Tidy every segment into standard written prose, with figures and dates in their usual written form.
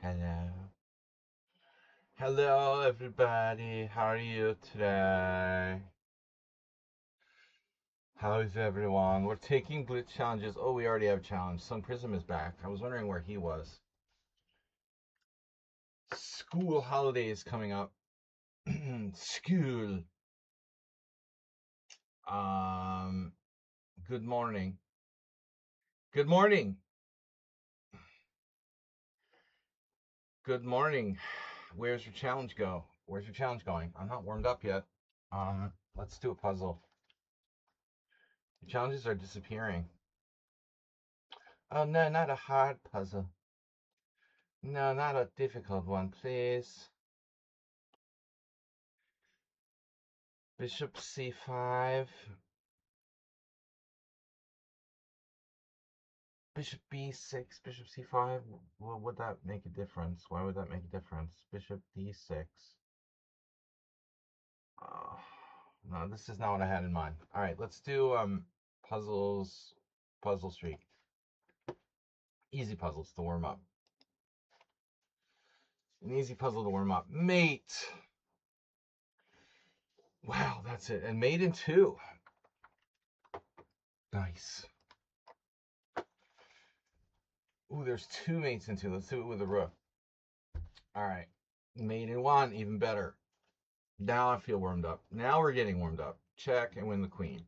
Hello. Hello, everybody. How are you today? How is everyone? We're taking glitch challenges. Oh, we already have a challenge. Sun Prism is back. I was wondering where he was. School holidays coming up. School. Um, good morning. Good morning. Good morning. Where's your challenge go? Where's your challenge going? I'm not warmed up yet. Let's do a puzzle. The challenges are disappearing. Oh no, not a hard puzzle. No, not a difficult one, please. Bishop c5. Bishop b6, bishop c5. Well, would that make a difference? Why would that make a difference? Bishop d6. Oh, no, this is not what I had in mind. All right, let's do puzzles, puzzle streak. Easy puzzles to warm up. An easy puzzle to warm up. Mate. Wow, that's it. And mate in 2. Nice. Ooh, there's 2 mates in 2. Let's do it with a rook. All right. Mate in 1, even better. Now I feel warmed up. Now we're getting warmed up. Check and win the queen.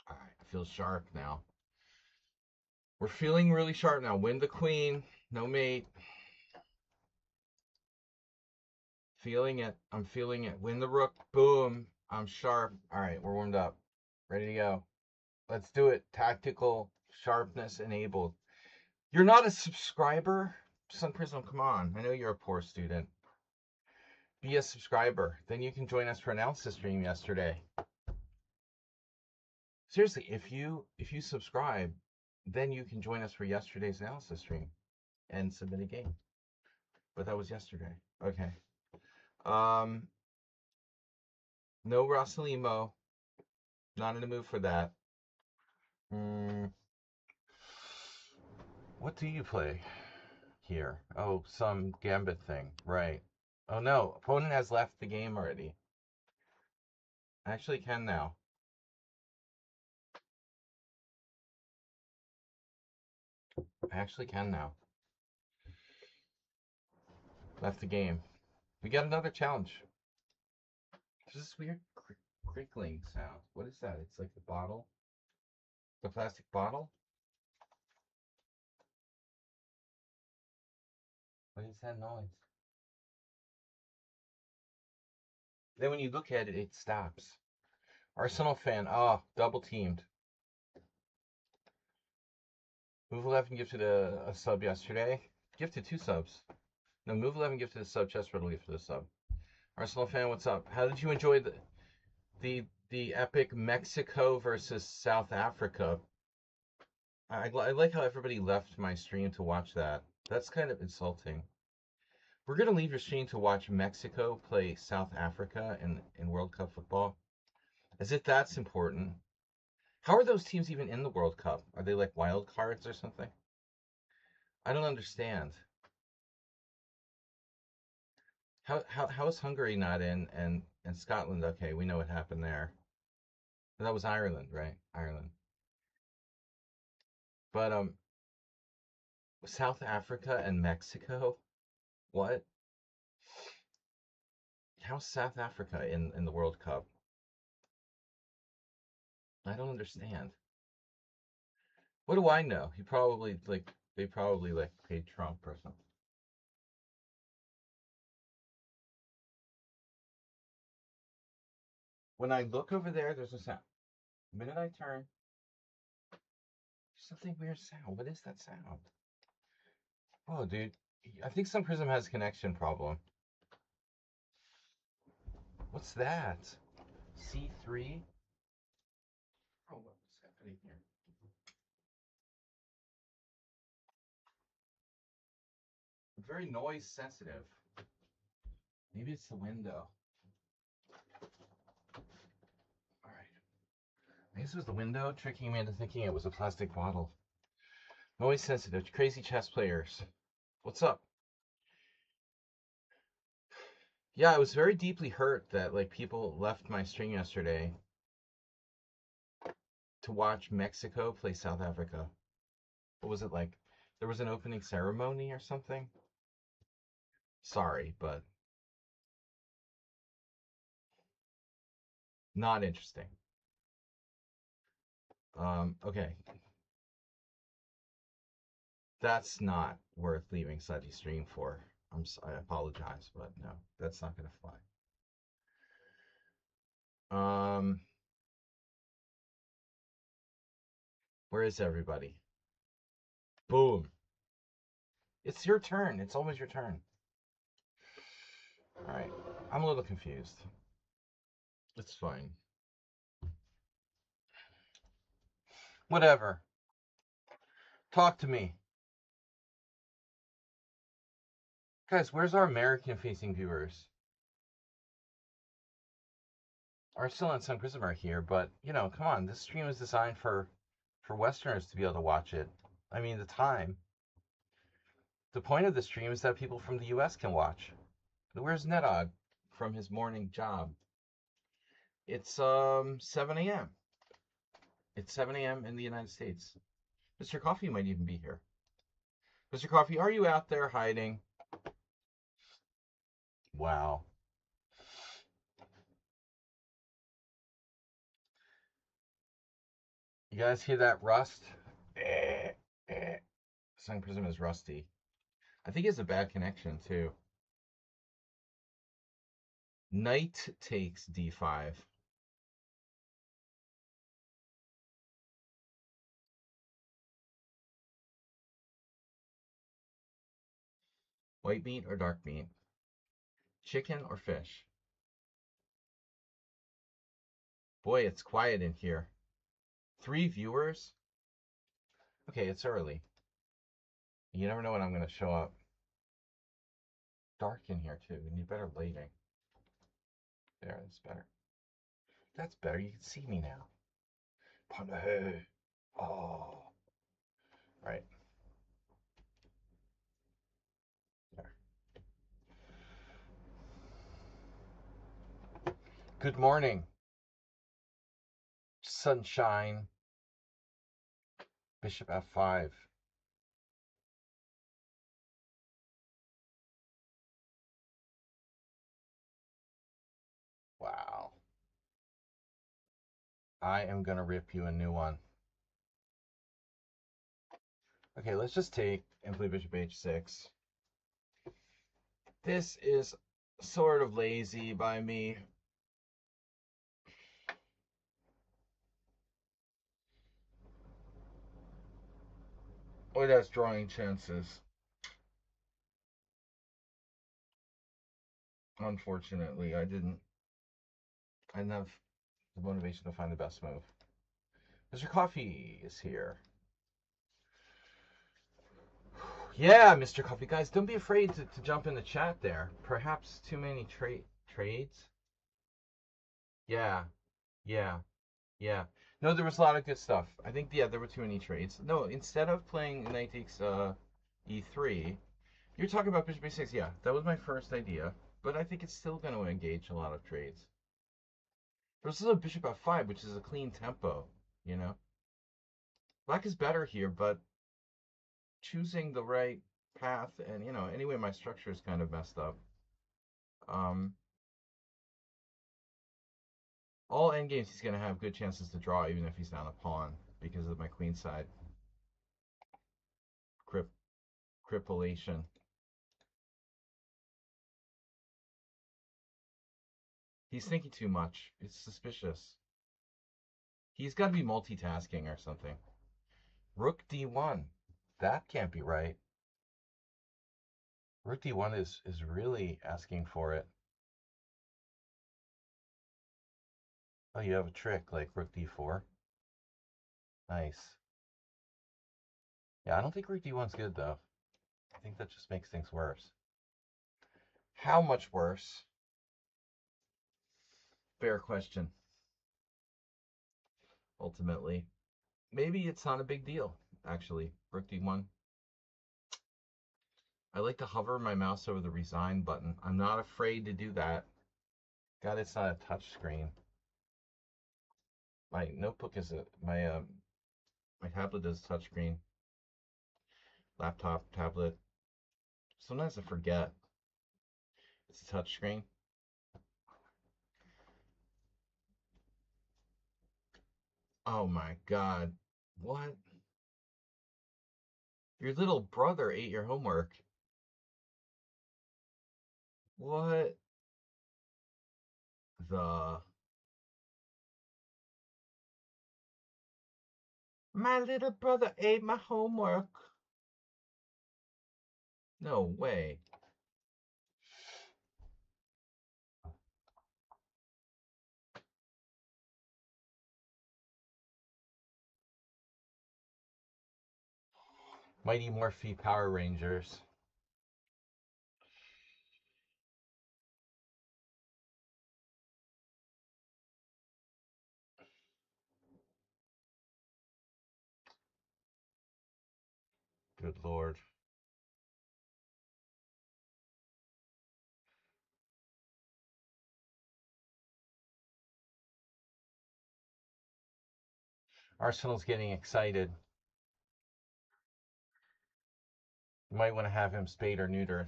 All right, I feel sharp now. We're feeling really sharp now. Win the queen. No mate. Feeling it. I'm feeling it. Win the rook. Boom. I'm sharp. All right, we're warmed up. Ready to go. Let's do it. Tactical sharpness enabled. You're not a subscriber? Sun Prism, come on. I know you're a poor student. Be a subscriber. Then you can join us for analysis stream yesterday. Seriously, if you subscribe, then you can join us for yesterday's analysis stream and submit a game. But that was yesterday. Okay. No Rosalimo. Not in the mood for that. What do you play here? Oh, some gambit thing. Right. Oh no, opponent has left the game already. I actually can now. I actually can now. Left the game. We got another challenge. There's this weird crickling sound. What is that? It's like the bottle. The plastic bottle? What is that noise? Then when you look at it, it stops. Arsenal fan. Oh, double teamed. Move 11 gifted a sub yesterday. Gifted 2 subs. No, Move 11 gifted a sub. Chess Riddle gifted a sub. Arsenal fan, what's up? How did you enjoy the epic Mexico versus South Africa? I like how everybody left my stream to watch that. That's kind of insulting. We're gonna leave your stream to watch Mexico play South Africa in World Cup football, as if that's important. How are those teams even in the World Cup? Are they like wild cards or something? I don't understand. How is Hungary not in and Scotland? Okay, we know what happened there. That was Ireland, right? Ireland. But South Africa and Mexico? What? How's South Africa in the World Cup? I don't understand. What do I know? He probably they probably like paid Trump or something. When I look over there, there's a sound. The minute I turn, there's something weird sound. What is that sound? Oh, dude, I think Sun Prism has a connection problem. What's that? C3? Oh, what's happening here? Very noise sensitive. Maybe it's the window. All right. I guess it was the window tricking me into thinking it was a plastic bottle. Noise sensitive. Crazy chess players. What's up? Yeah, I was very deeply hurt that like people left my stream yesterday to watch Mexico play South Africa. What was it like? There was an opening ceremony or something? Sorry, but not interesting. Okay. That's not worth leaving Suddy stream for. I apologize, but no, that's not gonna fly. Where is everybody? Boom. It's your turn. It's always your turn. All right. I'm a little confused. It's fine. Whatever. Talk to me. Guys, where's our American-facing viewers? Arcel and Sun Prism are here, but, you know, come on. This stream is designed for Westerners to be able to watch it. I mean, the point of the stream is that people from the U.S. can watch. Where's Nedog from his morning job? It's 7 a.m. It's 7 a.m. in the United States. Mr. Coffee might even be here. Mr. Coffee, are you out there hiding? Wow. You guys hear that rust? Sun Prism is rusty. I think he has a bad connection too. Knight takes d5. White meat or dark meat? Chicken or fish? Boy, it's quiet in here. 3 viewers? Okay, it's early. You never know when I'm going to show up. Dark in here too. We need better lighting. There, that's better. That's better. You can see me now. Panahe. Oh. All right. There. Good morning. Sunshine. Bishop f5. Wow. I am going to rip you a new one. Okay, let's just take and play bishop h6. This is sort of lazy by me. Oh, that's drawing chances. Unfortunately, I didn't have the motivation to find the best move. Mr. Coffee is here. Yeah, Mr. Coffee. Guys, don't be afraid to jump in the chat there. Perhaps too many trades? Yeah. No, there was a lot of good stuff. I think, yeah, there were too many trades. No, instead of playing knight takes e3, you're talking about bishop a6. Yeah, that was my first idea. But I think it's still going to engage a lot of trades. There's also bishop f5, which is a clean tempo, you know? Black is better here, but choosing the right path, and, you know, anyway, my structure is kind of messed up. All endgames, he's going to have good chances to draw, even if he's down a pawn, because of my queen side. Cripulation. He's thinking too much. It's suspicious. He's got to be multitasking or something. Rook d1. That can't be right. Rook d1 is really asking for it. Oh, you have a trick like rook d4. Nice. Yeah, I don't think rook d1's good, though. I think that just makes things worse. How much worse? Fair question. Ultimately. Maybe it's not a big deal, actually. Rook d1. I like to hover my mouse over the resign button. I'm not afraid to do that. God, it's not a touch screen. My notebook is my tablet is touchscreen. Laptop, tablet. Sometimes I forget it's a touchscreen. Oh my God. What? Your little brother ate your homework. What the? My little brother ate my homework. No way. Mighty Morphe Power Rangers. Good Lord. Arsenal's getting excited. You might want to have him spayed or neutered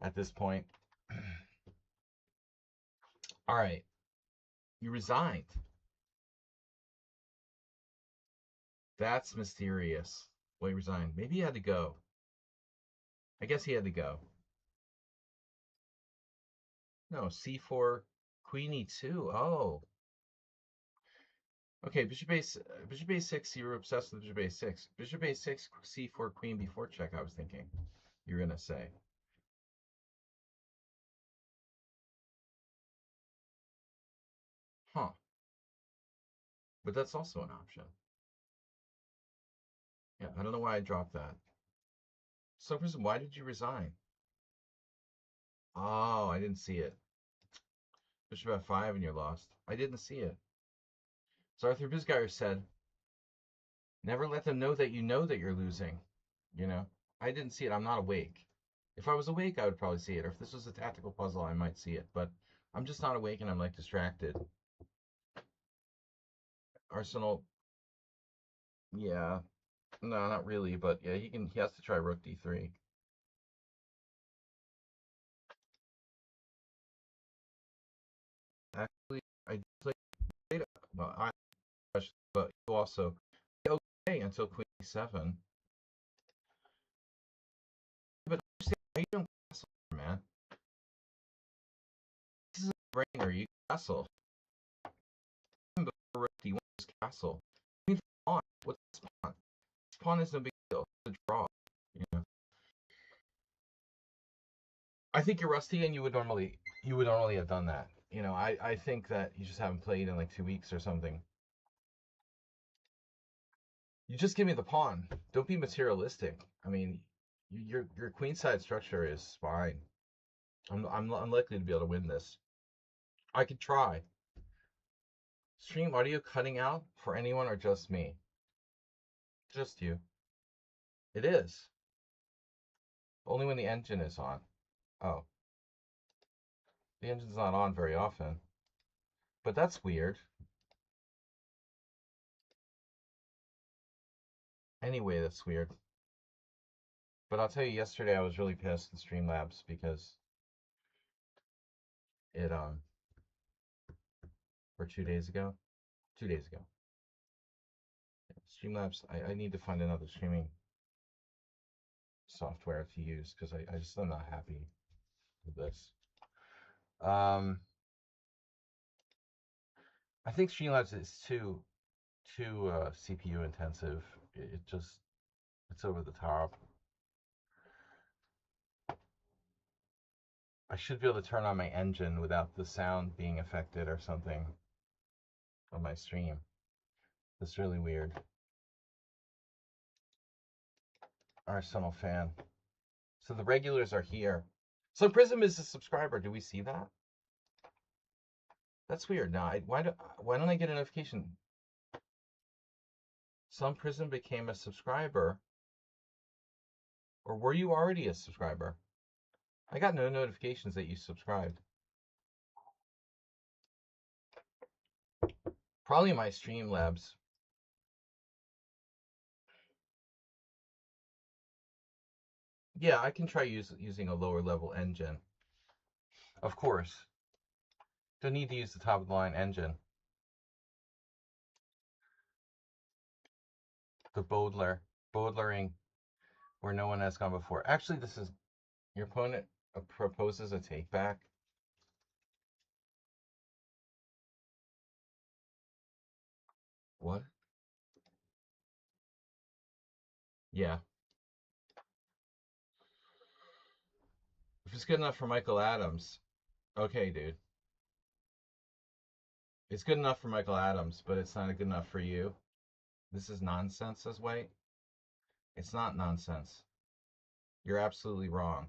at this point. All right. You resigned. That's mysterious. Well, he resigned. Maybe he had to go. I guess he had to go. No, c4, queen e2. Oh. Okay, bishop a6, you were obsessed with bishop a6. Bishop a6, c4, queen b4 check, I was thinking you're going to say. Huh. But that's also an option. Yeah, I don't know why I dropped that. So, Prism, why did you resign? Oh, I didn't see it. Bishop f5 and you're lost. I didn't see it. So Arthur Bisgeier said, never let them know that you're losing. You know, I didn't see it. I'm not awake. If I was awake, I would probably see it. Or if this was a tactical puzzle, I might see it. But I'm just not awake and I'm like distracted. Arsenal, yeah. No, not really, but yeah, he has to try rook d3. Actually, I played well, but you also okay until queen e7. But you don't castle, man. This is a brainer. You castle. Before rook d1 is castle. I mean, pawn. What's this pawn? This pawn is no big deal. It's a draw. You know. I think you're rusty, and you would normally have done that. You know, I think that you just haven't played in like 2 weeks or something. You just give me the pawn. Don't be materialistic. I mean, your queenside structure is fine. I'm unlikely to be able to win this. I could try. Stream audio cutting out for anyone or just me? Just you. It is. Only when the engine is on. Oh. The engine's not on very often. But that's weird. Anyway, that's weird. But I'll tell you, yesterday I was really pissed in Streamlabs because it, or 2 days ago? 2 days ago. Streamlabs, I need to find another streaming software to use because I just am not happy with this. I think Streamlabs is too CPU intensive. It's over the top. I should be able to turn on my engine without the sound being affected or something on my stream. That's really weird. Arsenal fan. So the regulars are here. So Prism is a subscriber. Do we see that? That's weird. Now, why don't I get a notification? Some Prism became a subscriber. Or were you already a subscriber? I got no notifications that you subscribed. Probably my Streamlabs. Yeah, I can try using a lower level engine. Of course. Don't need to use the top of the line engine. The Bodlering, where no one has gone before. Actually, this is your opponent proposes a take back. What? Yeah. If it's good enough for Michael Adams, okay, dude. It's good enough for Michael Adams, but it's not good enough for you. This is nonsense, says White. It's not nonsense. You're absolutely wrong.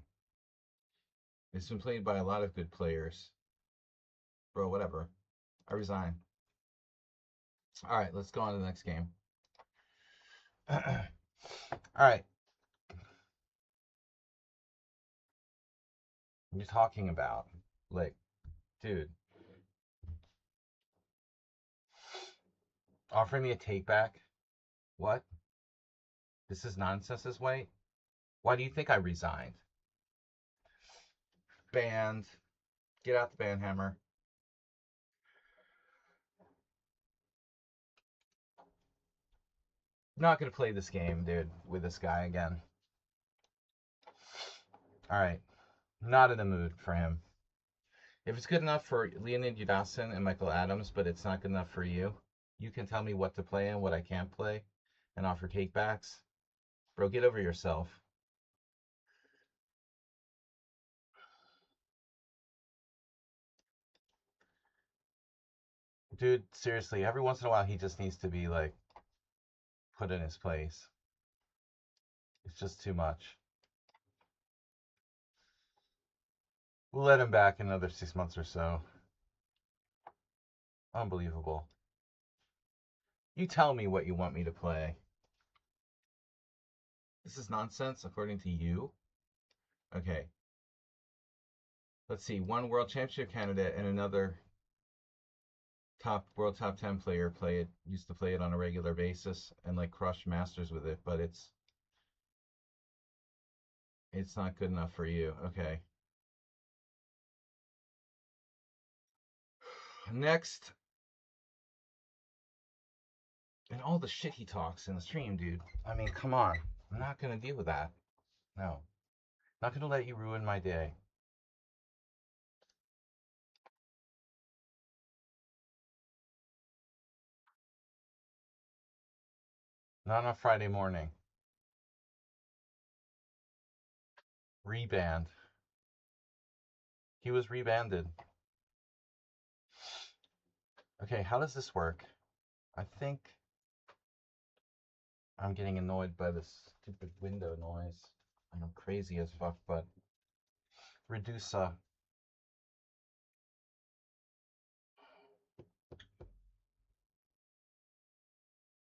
It's been played by a lot of good players. Bro, whatever. I resign. All right, let's go on to the next game. All right. What are you talking about? Like, dude. Offering me a take back? What? This is nonsense, this White? Why do you think I resigned? Banned. Get out the ban hammer. I'm not going to play this game, dude, with this guy again. All right. Not in the mood for him. If it's good enough for Leonid Yudasin and Michael Adams, but it's not good enough for you, you can tell me what to play and what I can't play and offer takebacks. Bro, get over yourself. Dude, seriously, every once in a while he just needs to be, like, put in his place. It's just too much. We'll let him back in another 6 months or so. Unbelievable. You tell me what you want me to play. This is nonsense, according to you? Okay. Let's see. One world championship candidate and another world top 10 player used to play it on a regular basis and like crush masters with it, but it's not good enough for you. Okay. Next. And all the shit he talks in the stream, dude. I mean, come on. I'm not gonna deal with that. No. Not gonna let you ruin my day. Not on a Friday morning. Rebanned. He was rebanded. Okay, how does this work? I think I'm getting annoyed by this stupid window noise. I'm crazy as fuck, but reduce I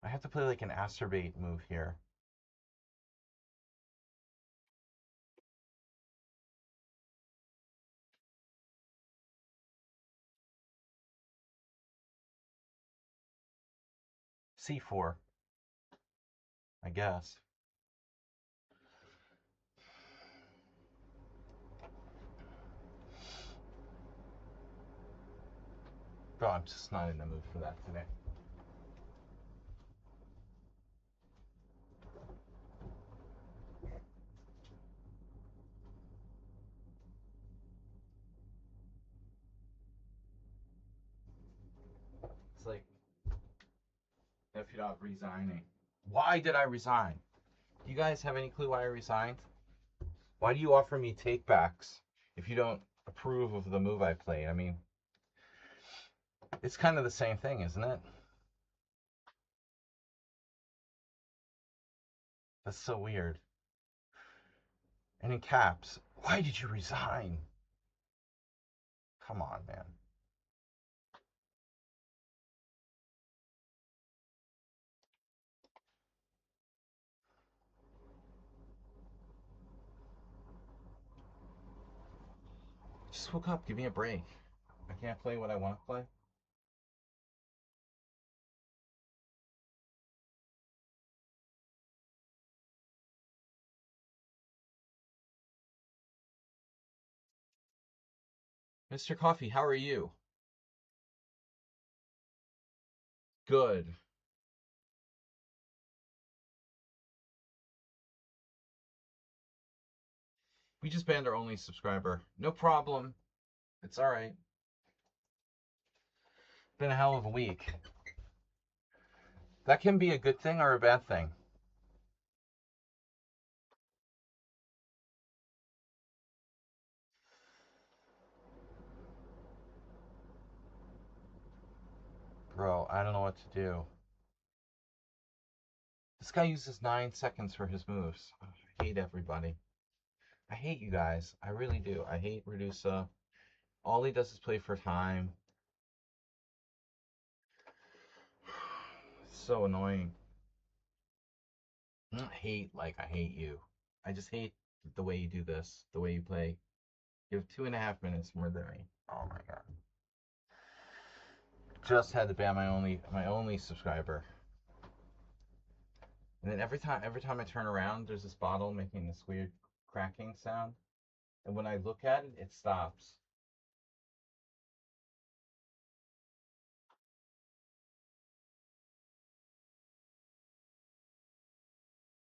have to play like an acerbate move here. C4, I guess. Bro, I'm just not in the mood for that today. It's like, if you're not resigning. Why did I resign? Do you guys have any clue why I resigned? Why do you offer me takebacks if you don't approve of the move I played? I mean, it's kind of the same thing, isn't it? That's so weird. And in caps, why did you resign? Come on, man. just woke up. Give me a break. I can't play what I want to play. Mr. Coffee, how are you? Good. We just banned our only subscriber. No problem. It's alright. Been a hell of a week. That can be a good thing or a bad thing. Bro, I don't know what to do. This guy uses 9 seconds for his moves. I hate everybody. I hate you guys. I really do. I hate Redusa. All he does is play for time. It's so annoying. I hate you. I just hate the way you do this, the way you play. You have 2.5 minutes more than me. Oh my god. Just had to ban my only subscriber. And then every time I turn around, there's this bottle making this weird cracking sound. And when I look at it, it stops.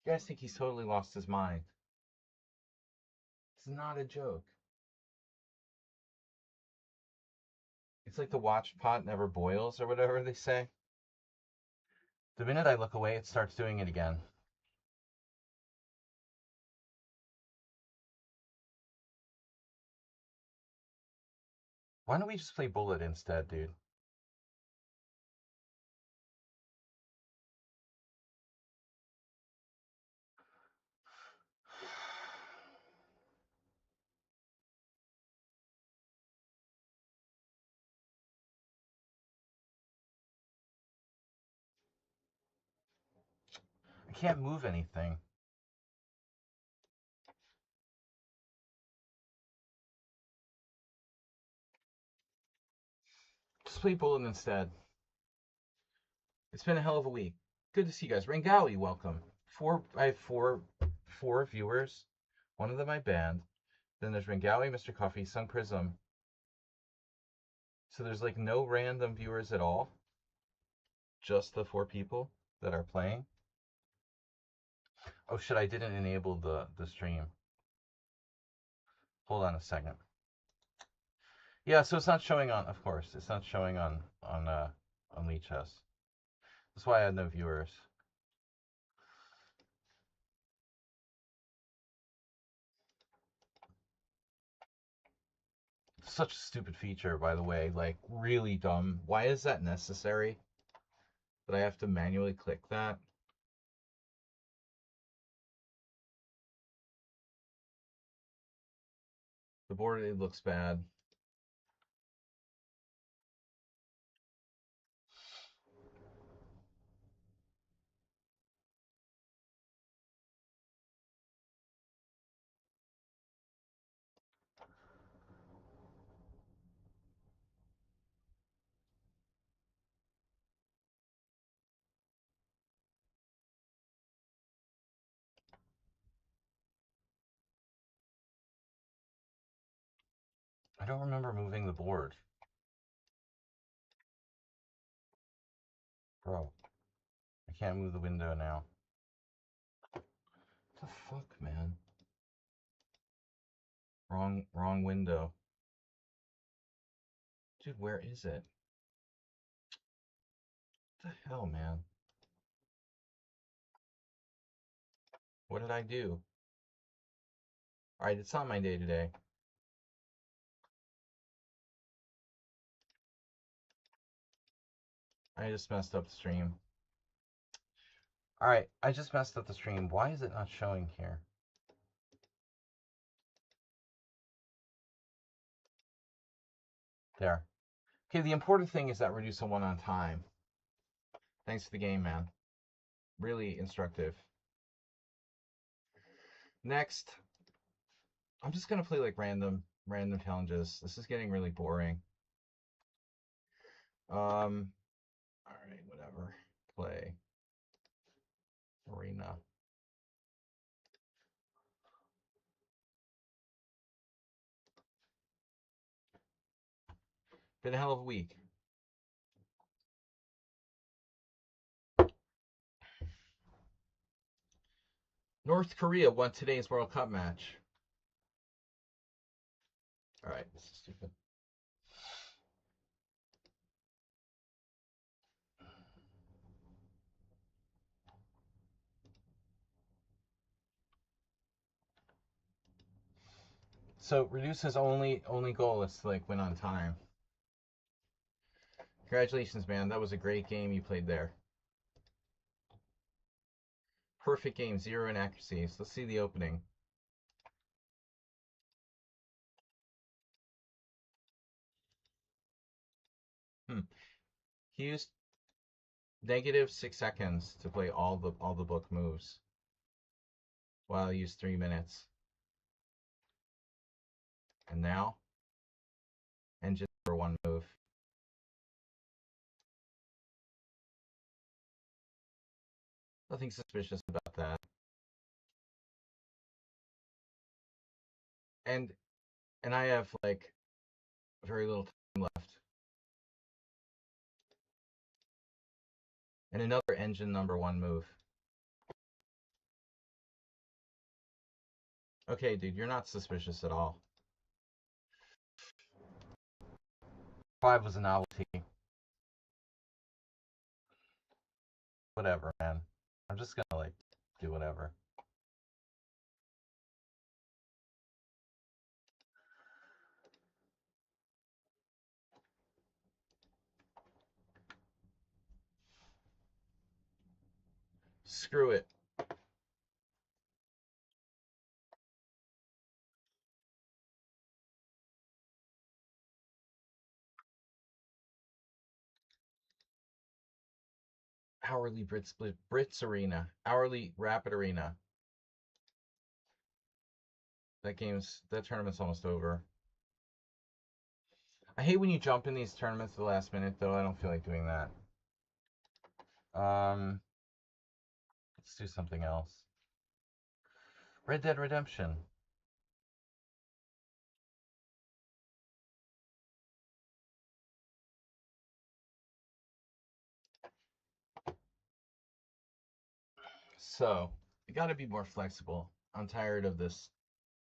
You guys think he's totally lost his mind. It's not a joke. It's like the watch pot never boils or whatever they say. The minute I look away, it starts doing it again. Why don't we just play Bullet instead, dude? I can't move anything. Just play Bullet instead. It's been a hell of a week. Good to see you guys. Rangawi, welcome. I have four viewers. One of them I banned. Then there's Rangawi, Mr. Coffee, Sun Prism. So there's like no random viewers at all. Just the 4 people that are playing. Oh shit, I didn't enable the stream. Hold on a second. Yeah, so it's not showing on, of course, it's not showing on Lichess. That's why I had no viewers. Such a stupid feature, by the way, like really dumb. Why is that necessary? That I have to manually click that? The board, it looks bad. I don't remember moving the board. Bro, I can't move the window now. What the fuck, man? Wrong window. Dude, where is it? What the hell, man? What did I do? Alright, it's not my day today. I just messed up the stream. Alright, I just messed up the stream. Why is it not showing here? There. Okay, the important thing is that Reduce a 1 on time. Thanks for the game, man. Really instructive. Next, I'm just gonna play like random random challenges. This is getting really boring. All right, whatever. Play arena. Been a hell of a week. North Korea won today's World Cup match. All right, this is stupid. So Reduce's only goal is to like win on time. Congratulations, man. That was a great game you played there. Perfect game, 0 inaccuracies. Let's see the opening. He used negative 6 seconds to play all the book moves, while I used 3 minutes. And now, engine for 1 move. Nothing suspicious about that. And I have like very little time left. And another engine number 1 move. Okay, dude, you're not suspicious at all. 5 was a novelty. Whatever, man. I'm just gonna like do whatever. Screw it. Hourly Brits Arena. Hourly Rapid Arena. That tournament's almost over. I hate when you jump in these tournaments at the last minute, though. I don't feel like doing that. Let's do something else. Red Dead Redemption. So, you gotta be more flexible. I'm tired of this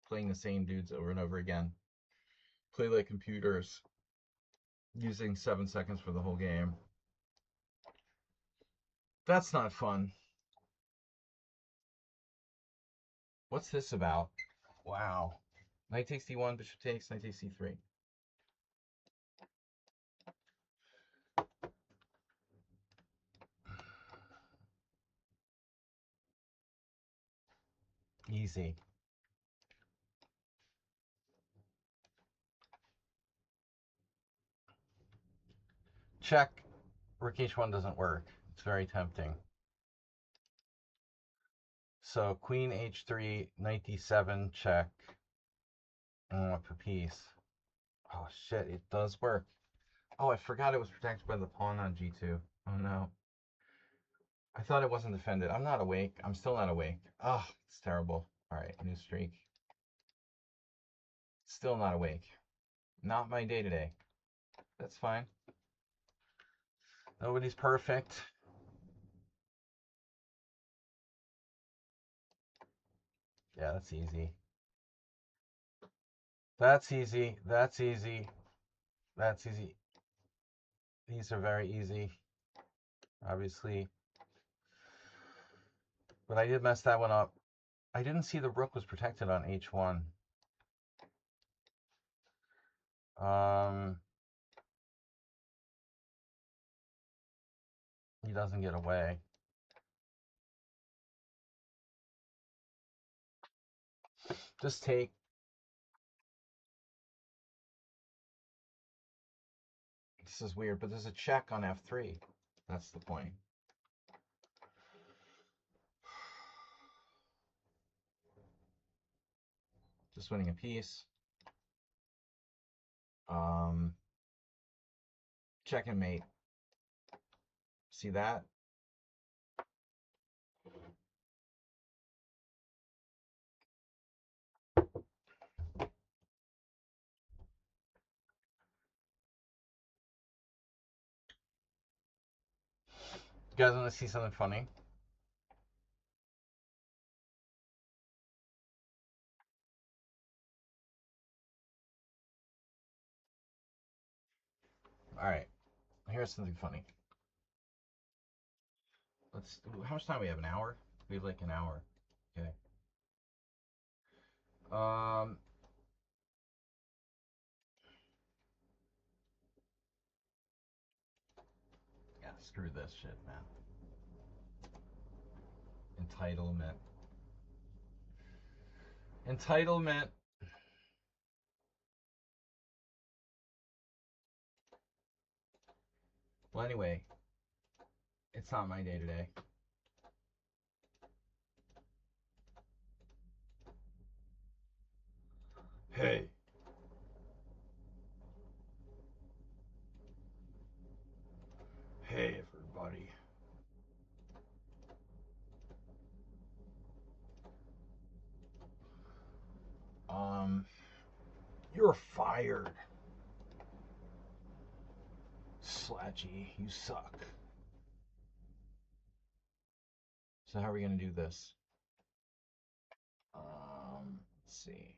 playing the same dudes over and over again. Play like computers, using 7 seconds for the whole game. That's not fun. What's this about? Wow. Knight takes d1, bishop takes, knight takes c3. Easy. Check. Rook h1 doesn't work. It's very tempting. So queen h3, knight d7, check. Up a piece. Oh shit, it does work. Oh, I forgot it was protected by the pawn on g2. Oh no. I thought it wasn't defended. I'm not awake. I'm still not awake. Oh, it's terrible. Alright, new streak. Still not awake. Not my day today. That's fine. Nobody's perfect. Yeah, that's easy. That's easy. That's easy. That's easy. These are very easy, obviously. But I did mess that one up. I didn't see the rook was protected on h1. He doesn't get away. Just take. This is weird, but there's a check on f3. That's the point. Just winning a piece. Check and mate. See that? You guys want to see something funny? All right. Here's something funny. How much time we have? An hour? We have like an hour. Okay. Um. Yeah. Screw this shit, man. Entitlement. Entitlement. Well, anyway, it's not my day today. Hey. Hey, everybody. You're fired. Slatchy, you suck. So how are we gonna do this? Let's see.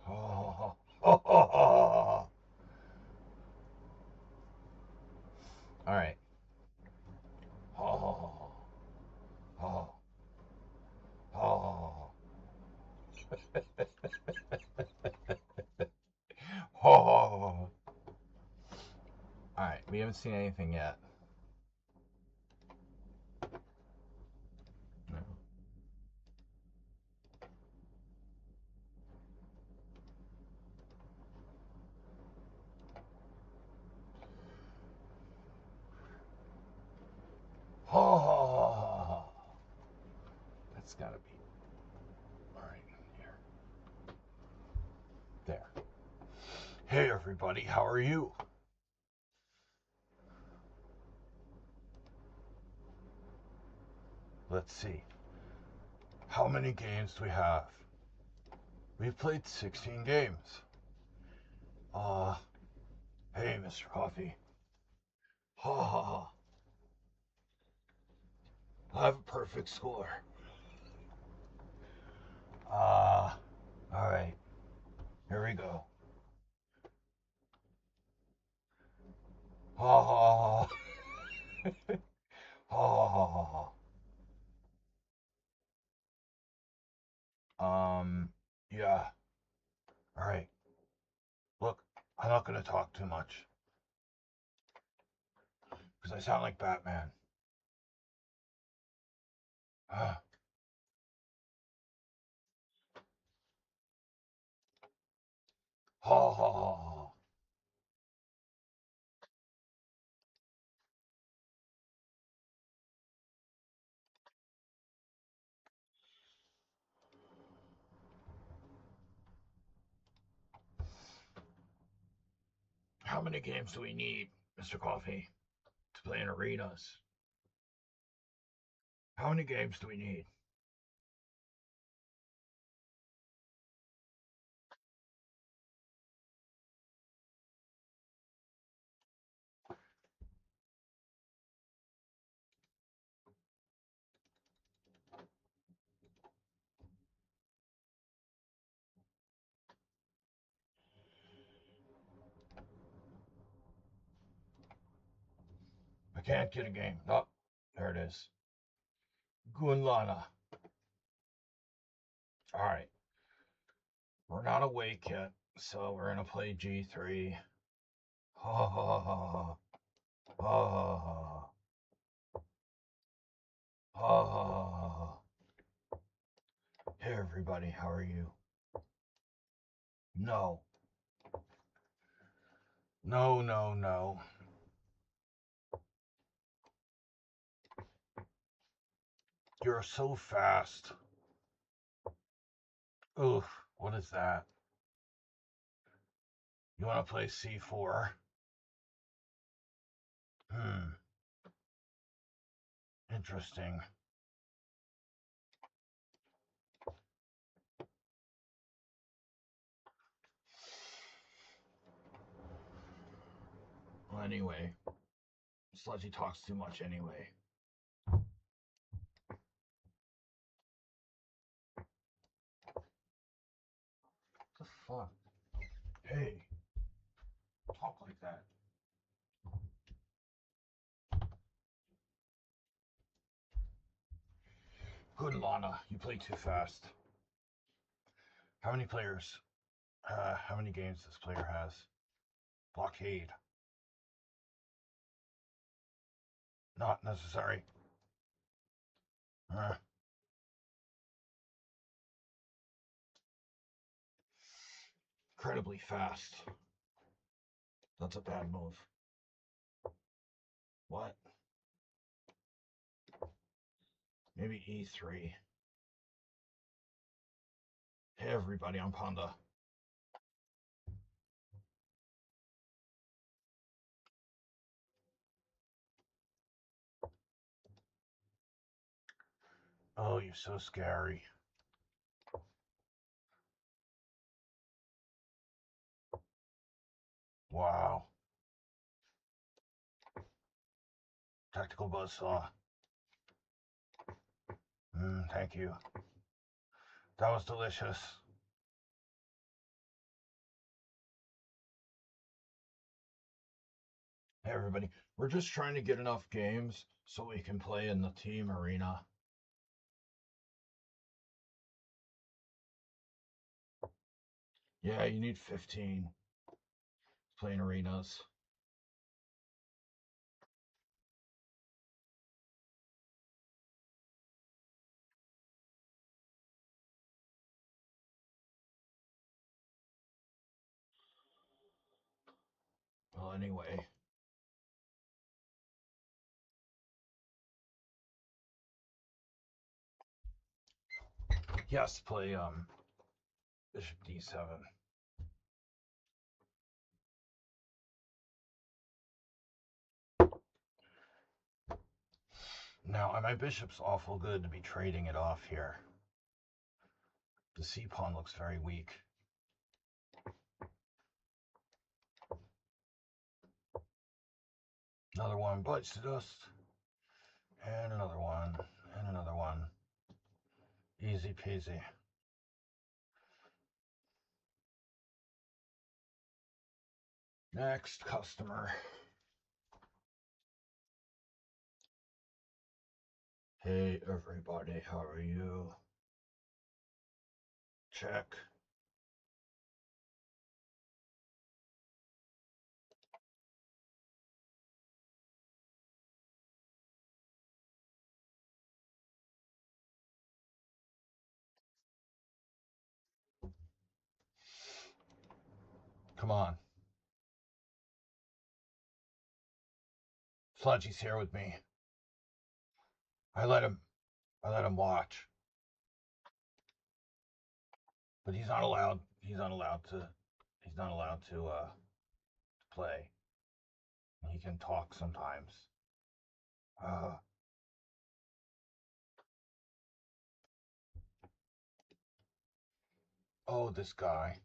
Oh, oh, oh, oh. All right. Oh, oh, oh. Oh. All right, we haven't seen anything yet. No. Oh. That's gotta be. All right, here. There. Hey, everybody, how are you? Let's see. How many games do we have? We've played 16 games. Hey, Mr. Coffee. Ha ha ha. I have a perfect score. Alright. Here we go. Ha ha ha. Ha ha ha ha. Yeah. Alright. Look, I'm not gonna talk too much. Because I sound like Batman. Ha ha ha ha. How many games do we need, Mr. Coffee, to play in arenas? How many games do we need? I can't get a game. Oh, there it is. Gunlana. Alright. We're not awake yet, so we're gonna play G3. Ha ha ha ha ha ha ha. Hey everybody, how are you? No. No, no, no. You're so fast. Oof, what is that? You want to play C4? Interesting. Well, anyway, Sludgy talks too much anyway. What the fuck? Hey, talk like that. Good, Lana. You play too fast. How many players? How many games this player has? Blockade. Not necessary. Incredibly fast. That's a bad move. What? Maybe E3. Hey everybody, I'm Panda. Oh, you're so scary. Wow. Tactical buzzsaw. Thank you. That was delicious. Hey everybody, we're just trying to get enough games so we can play in the team arena. Yeah, you need 15 playing arenas. Well, anyway. He has to play Bishop D7. Now, my bishop's awful good to be trading it off here. The C pawn looks very weak. Another one bites to dust. And another one. And another one. Easy peasy. Next customer. Hey everybody, how are you? Check. Come on. Sludgy's here with me. I let him watch. But he's not allowed to play. He can talk sometimes. Oh, this guy.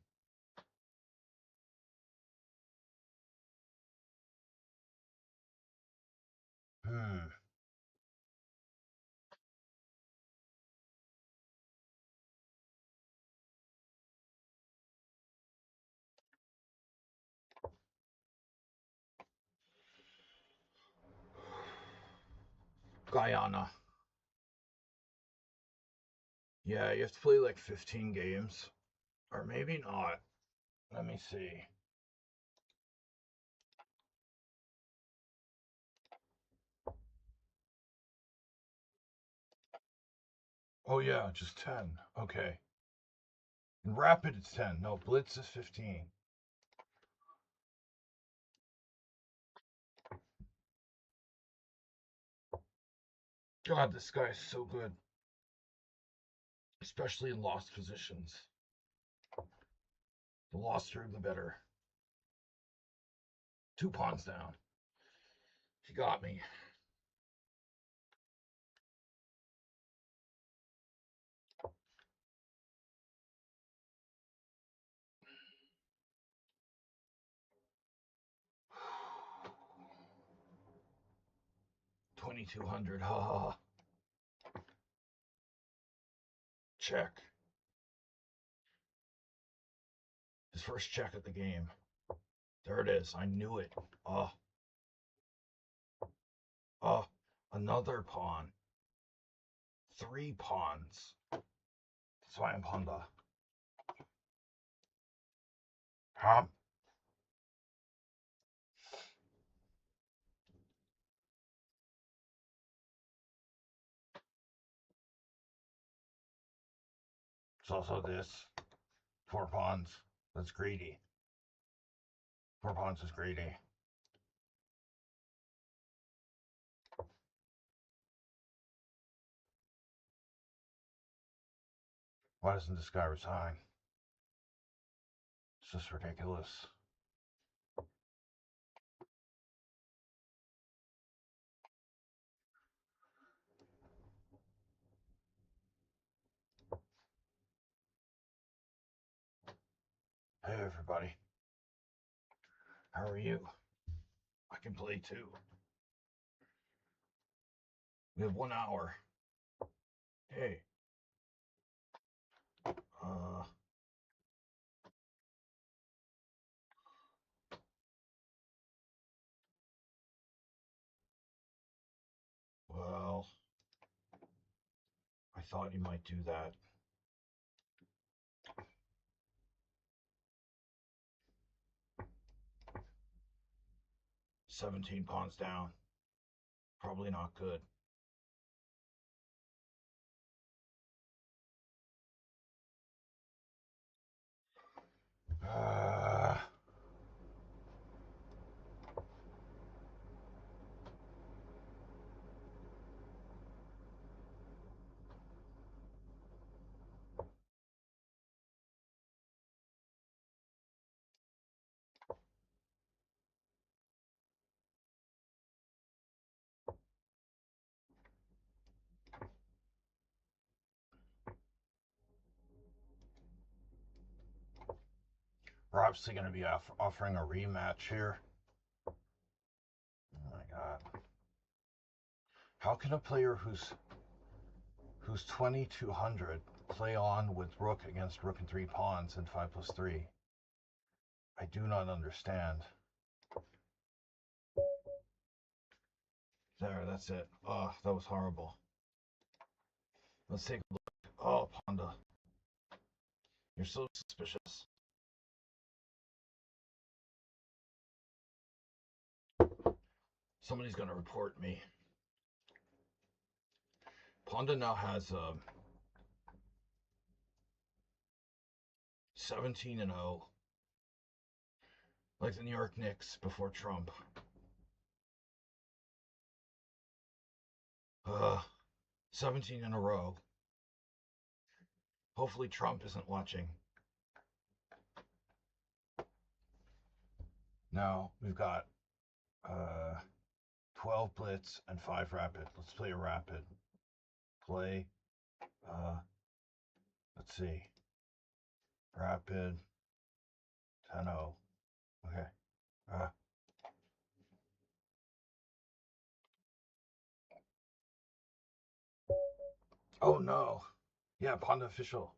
Guyana. Yeah, you have to play like 15 games. Or maybe not. Let me see. Oh yeah, just 10. Okay. In Rapid it's 10. No, Blitz is 15. God, this guy is so good. especially in lost positions. The loster, the better. 2 pawns down. He got me. $2,200. Ha ha. Check. His first check at the game. There it is. I knew it. Another pawn. 3 pawns. That's why I'm Honda. Huh? It's also this. 4 pawns. That's greedy. 4 pawns is greedy. Why doesn't this guy resign? It's just ridiculous. Hey everybody. How are you? I can play too. We have 1 hour. Hey. Well, I thought you might do that. $17 pawns down. Probably not good. We're obviously going to be offering a rematch here. Oh my god. How can a player who's 2200 play on with rook against rook and 3 pawns in 5+3? I do not understand. There, that's it. Oh, that was horrible. Let's take a look. Oh, Panda. You're so suspicious. Somebody's going to report me. Panda now has 17-0, like the New York Knicks before Trump. 17 in a row. Hopefully Trump isn't watching. Now we've got 12 blitz and 5 rapid. Let's play a rapid. Play. Let's see. Rapid. 10-0. Okay. Oh no. Yeah, Panda official.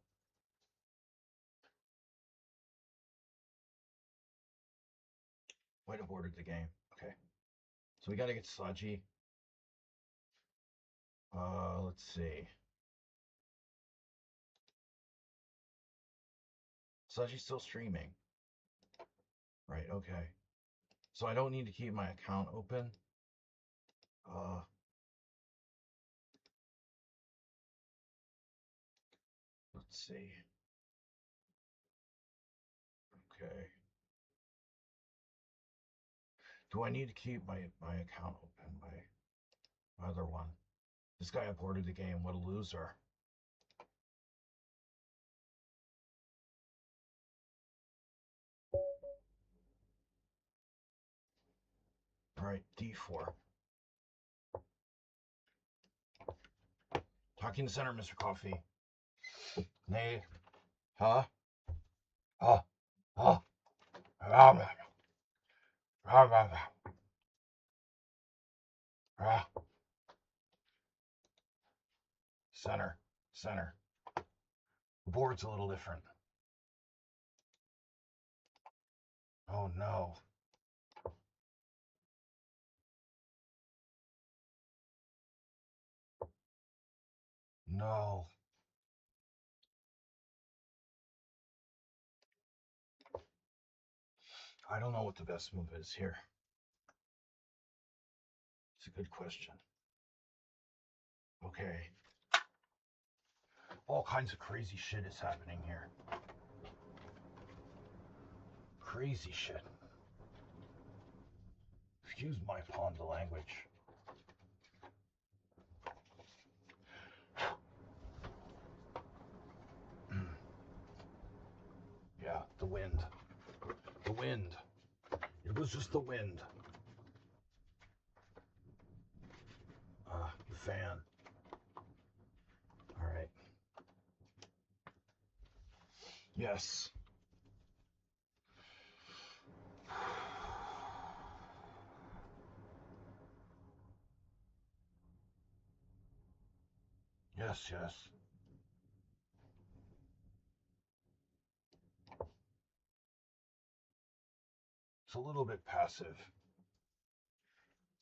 White have ordered the game. Okay. So we gotta get sludgy. Let's see. Sludgy's still streaming. Right, okay. So I don't need to keep my account open. Let's see. Okay. Do I need to keep my account open? My other one. This guy aborted the game. What a loser. All right, d4. Talking to center, Mr. Coffee. Nay. Huh? Huh? Huh? Center. Center. The board's a little different. Oh no. No. I don't know what the best move is here. It's a good question. Okay. All kinds of crazy shit is happening here. Crazy shit. Excuse my Ponda language. Yeah, the wind. The wind. It was just the wind. The fan. All right. Yes. Yes, yes. It's a little bit passive.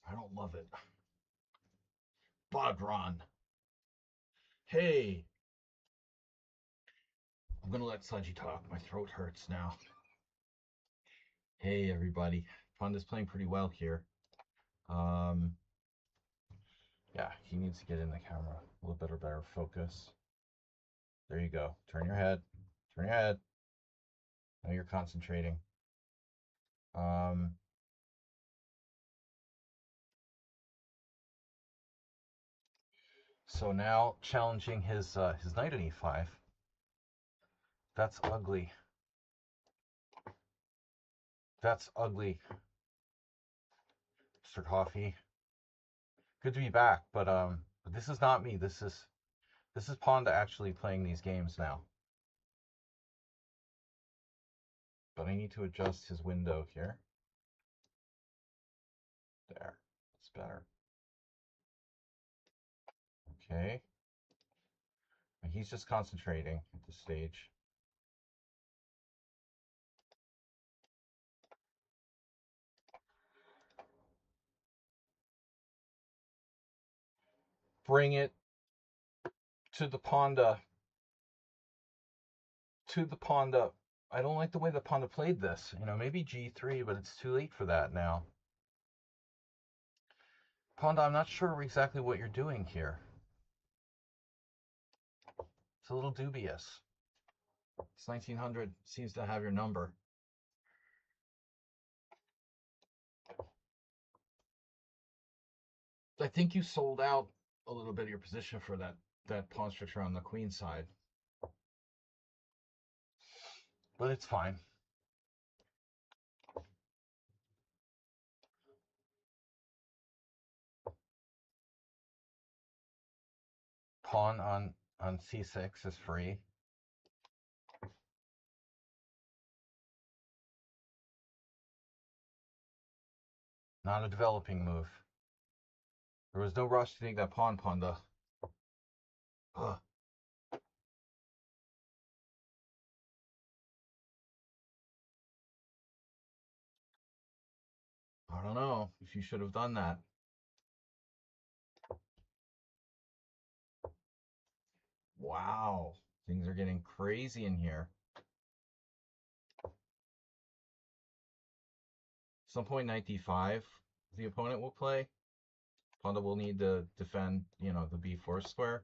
I don't love it. Bodron. Hey. I'm gonna let Saji talk. My throat hurts now. Hey, everybody. Ponda's playing pretty well here. Yeah, he needs to get in the camera. A little bit better focus. There you go. Turn your head. Turn your head. Now you're concentrating. So now challenging his knight on e5. That's ugly. That's ugly. Mr. Coffee. Good to be back, but this is not me. This is Ponda actually playing these games now. But I need to adjust his window here. There. It's better. Okay. And he's just concentrating at this stage. Bring it to the Ponda. To the Ponda. I don't like the way the Ponda played this. You know, maybe G3, but it's too late for that now. Ponda, I'm not sure exactly what you're doing here. It's a little dubious. This 1900 seems to have your number. I think you sold out a little bit of your position for that pawn structure on the queen side. But it's fine. Pawn on c6 is free. Not a developing move. There was no rush to take that pawn, Ponda. Ugh. I don't know if you should have done that. Wow. Things are getting crazy in here. Some point knight d5 the opponent will play. Ponda will need to defend, you know, the b4 square.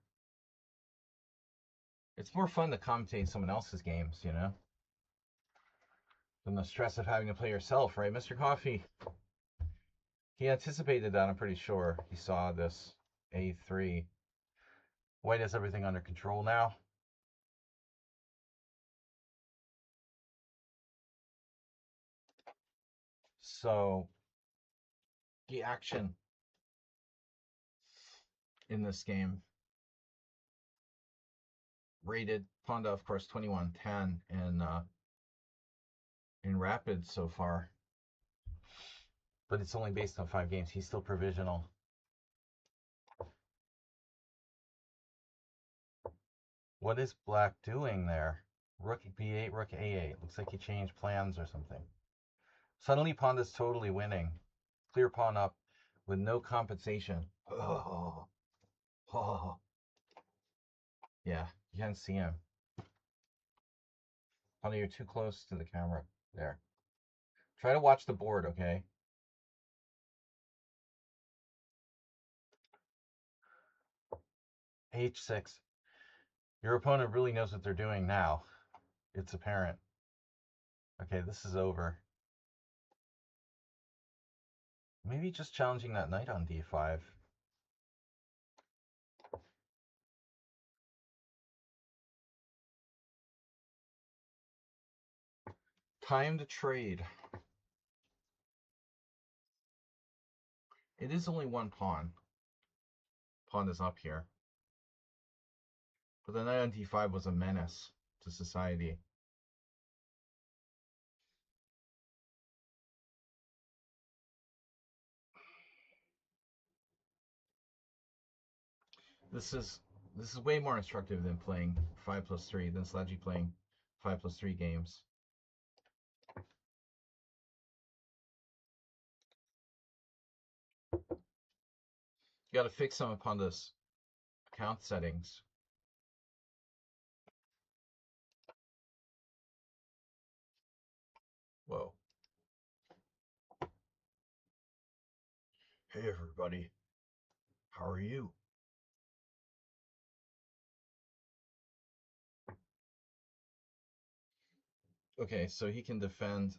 It's more fun to commentate someone else's games, you know, than the stress of having to play yourself, right, Mr. Coffee? He anticipated that, I'm pretty sure. He saw this a3. White has everything under control now. So, risky action in this game. Rated Ponda, of course, 21-10 in Rapid so far. But it's only based on 5 games. He's still provisional. What is Black doing there? Rook B8, Rook A8. Looks like he changed plans or something. Suddenly Ponda's totally winning. Clear pawn up with no compensation. Oh. Oh. Yeah, you can't see him. Ponda, you're too close to the camera. There. Try to watch the board, okay? H6. Your opponent really knows what they're doing now. It's apparent. Okay, this is over. Maybe just challenging that knight on d5. Time to trade. It is only one pawn. Pawn is up here. But the knight on d5 was a menace to society. This is way more instructive than playing 5+3, than Sladgy playing 5+3 games. You got to fix some upon this account settings. Whoa. Hey everybody, how are you? Okay, so he can defend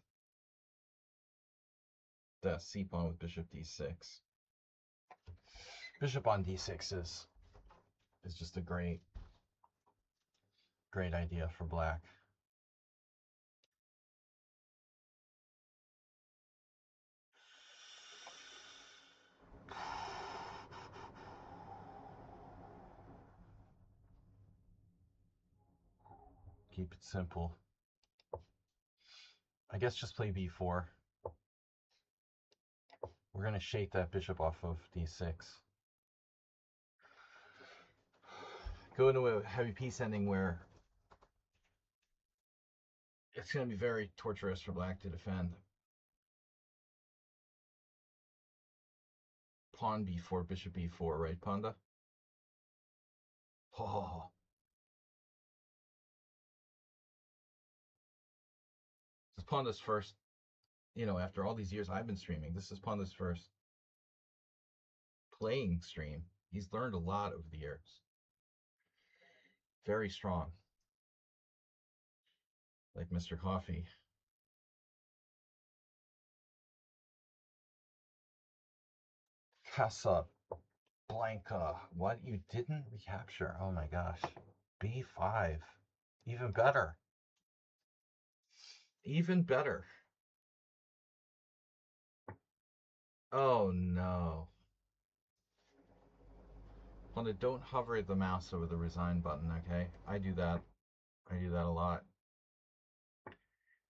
that c pawn with bishop d6. Bishop on d6 is just a great idea for Black. Keep it simple. I guess just play b4. We're going to shake that bishop off of d6. Go into a heavy piece ending where it's going to be very torturous for Black to defend. Pawn b4, bishop b4, right, Ponda? Oh. This is Ponda's first, after all these years I've been streaming, this is Ponda's first playing stream. He's learned a lot over the years. Very strong. Like Mr. Coffee. Casablanca. What? You didn't recapture? Oh my gosh. B5. Even better. Even better. Oh no. Ponda, don't hover the mouse over the resign button, okay? I do that. I do that a lot.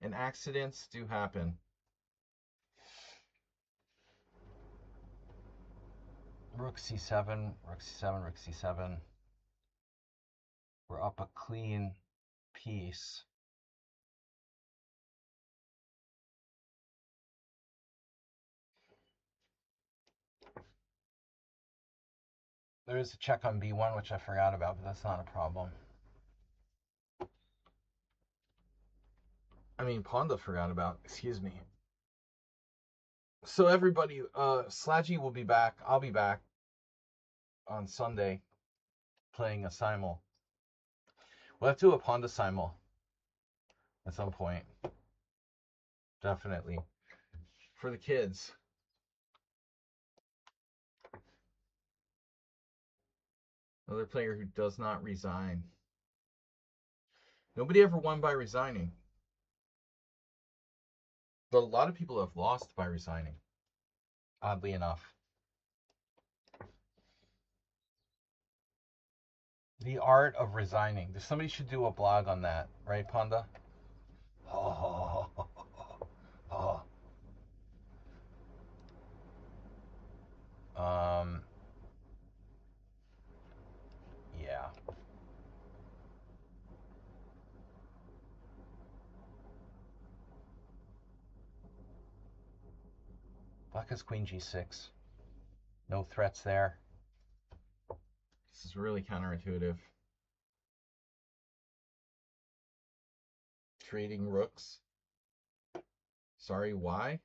And accidents do happen. Rook c7, rook c7, rook c7. We're up a clean piece. There is a check on b1, which I forgot about, but that's not a problem. I mean, Ponda forgot about, excuse me. So everybody, Sladgy will be back. I'll be back on Sunday playing a simul. We'll have to do a Ponda simul at some point. Definitely. For the kids. Another player who does not resign. Nobody ever won by resigning. But a lot of people have lost by resigning. oddly enough. The art of resigning. Somebody should do a blog on that, right, Panda? Oh, oh. Yeah. Black has queen g6. No threats there. This is really counterintuitive. Trading rooks. Sorry, why?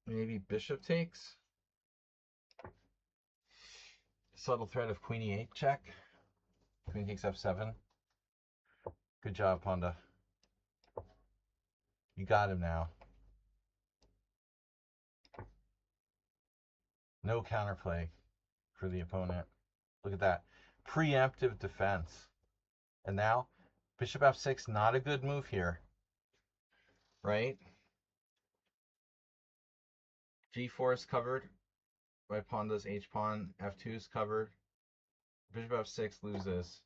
Maybe bishop takes? Subtle threat of queen e8 check. Queen takes f7. Good job, Panda. You got him now. No counterplay for the opponent. Look at that. Preemptive defense. And now, bishop f6, not a good move here. Right? g4 is covered by Panda's h-pawn. f2 is covered. Bishop f6 loses.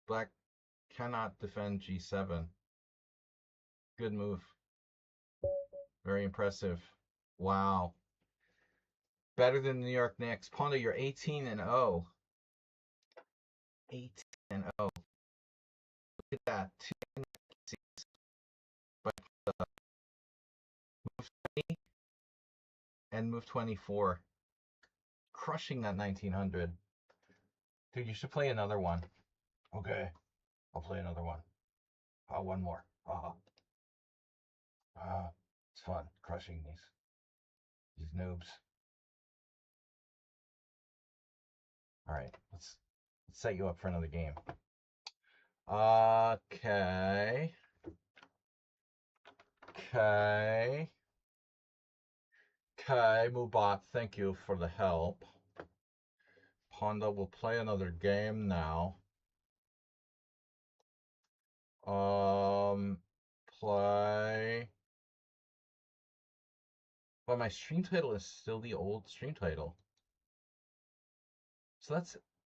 Black cannot defend g7. Good move. Very impressive. Wow. Better than the New York Knicks. Panda, you're 18-0. 18-0. Look at that. 2 by Panda. Move 20 and move 24. Crushing that 1900. Dude, you should play another one. Okay. I'll play another one. One more. It's fun crushing these noobs. All right, let's set you up for another game. Okay. Mubot, thank you for the help. Panda will play another game now. Play. But my stream title is still the old stream title. So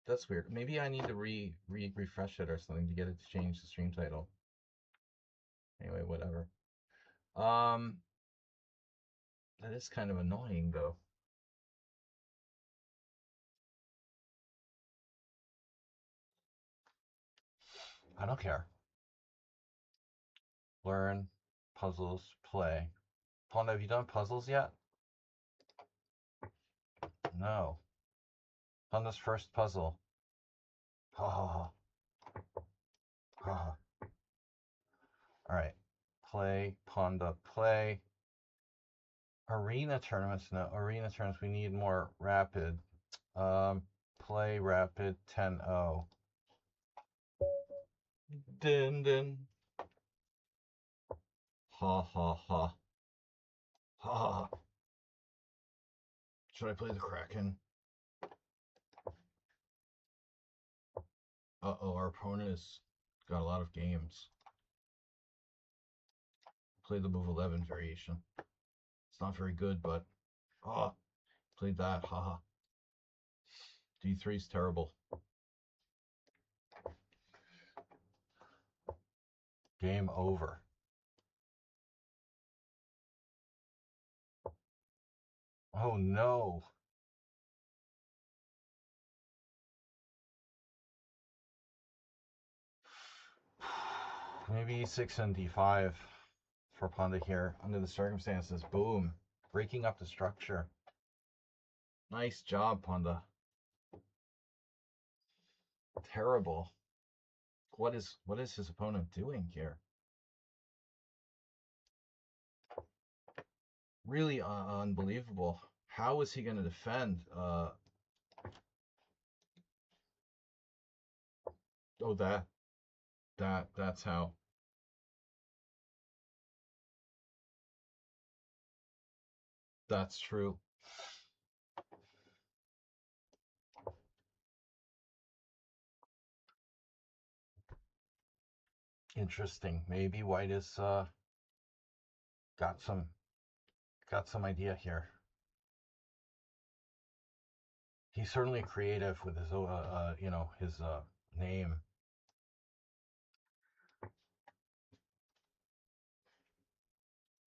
that's weird. Maybe I need to refresh it or something to get it to change the stream title. Anyway, whatever. That is kind of annoying though. I don't care. Learn, puzzles, play. Panda, have you done puzzles yet? No. Panda's first puzzle. Ha ha ha. Ha ha. Alright. Play, Panda, play. Arena tournaments, no. Arena tournaments, we need more rapid. Play rapid 10-0. Din din. Ha ha ha. Ha ha. Should I play the Kraken? Uh-oh, our opponent has got a lot of games. Play the move 11 variation. It's not very good, but played that. Haha. D3 is terrible. Game over. Oh no. Maybe e6 and d5 for Panda here under the circumstances. Boom. Breaking up the structure. Nice job, Panda. Terrible. What is his opponent doing here? Really unbelievable. How is he going to defend? That's how. That's true. Interesting. Maybe White is got some idea here. He's certainly creative with his his name.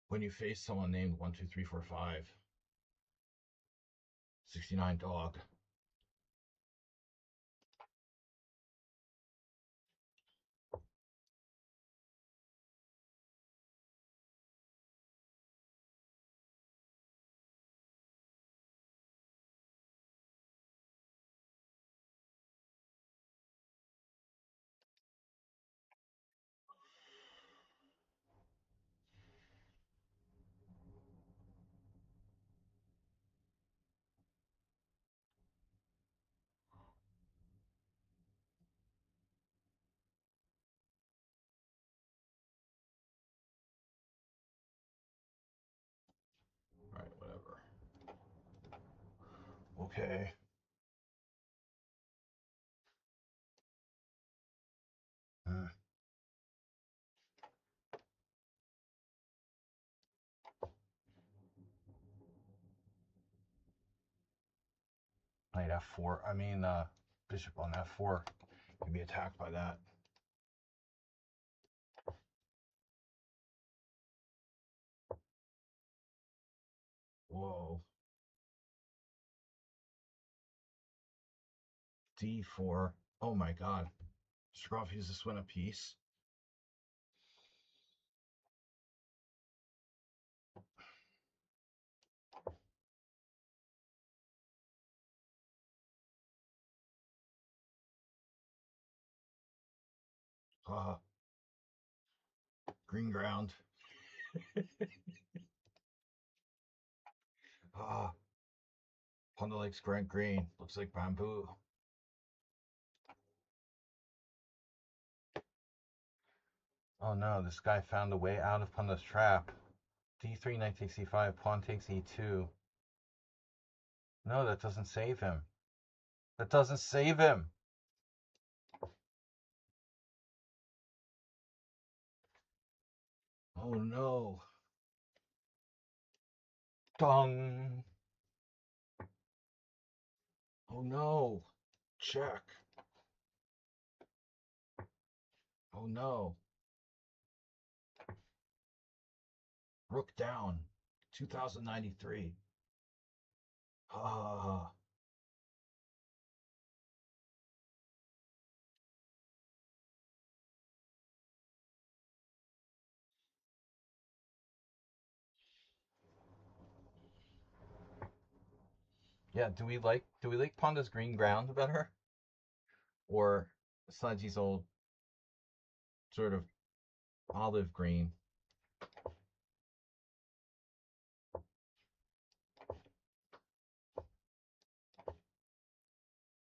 When you face someone named 12345, 69 dog. All right, whatever. Okay. Knight f4. I mean, bishop on f4 can be attacked by that. Whoa. d4. Oh my god. Shkrov uses to win a piece. Green ground. Panda likes Grant Green. Looks like bamboo. Oh no, this guy found a way out of Panda's trap. d3, knight takes e5, pawn takes e2. No, that doesn't save him. That doesn't save him. Oh no. Dong. Oh no. Check. Oh no. Rook down. 2093. Ah. Yeah, do we like Panda's green ground better? Or Saji's old sort of olive green?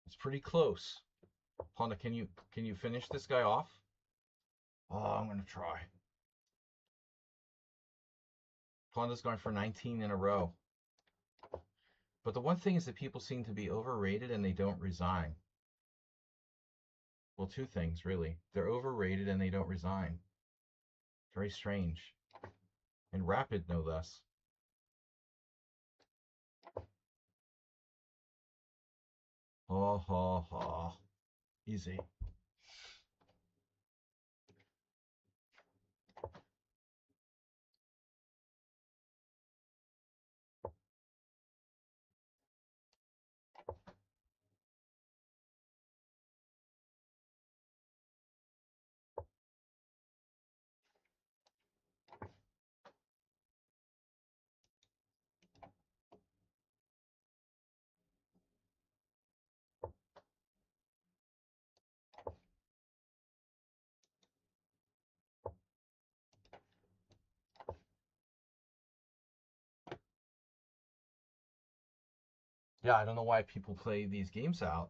It's pretty close. Panda, can you finish this guy off? I'm gonna try. Panda's going for 19 in a row. But the one thing is that people seem to be overrated and they don't resign. Well, two things, really. They're overrated and they don't resign. Very strange. And rapid, no less. Ha ha ha. Easy. Yeah, I don't know why people play these games out,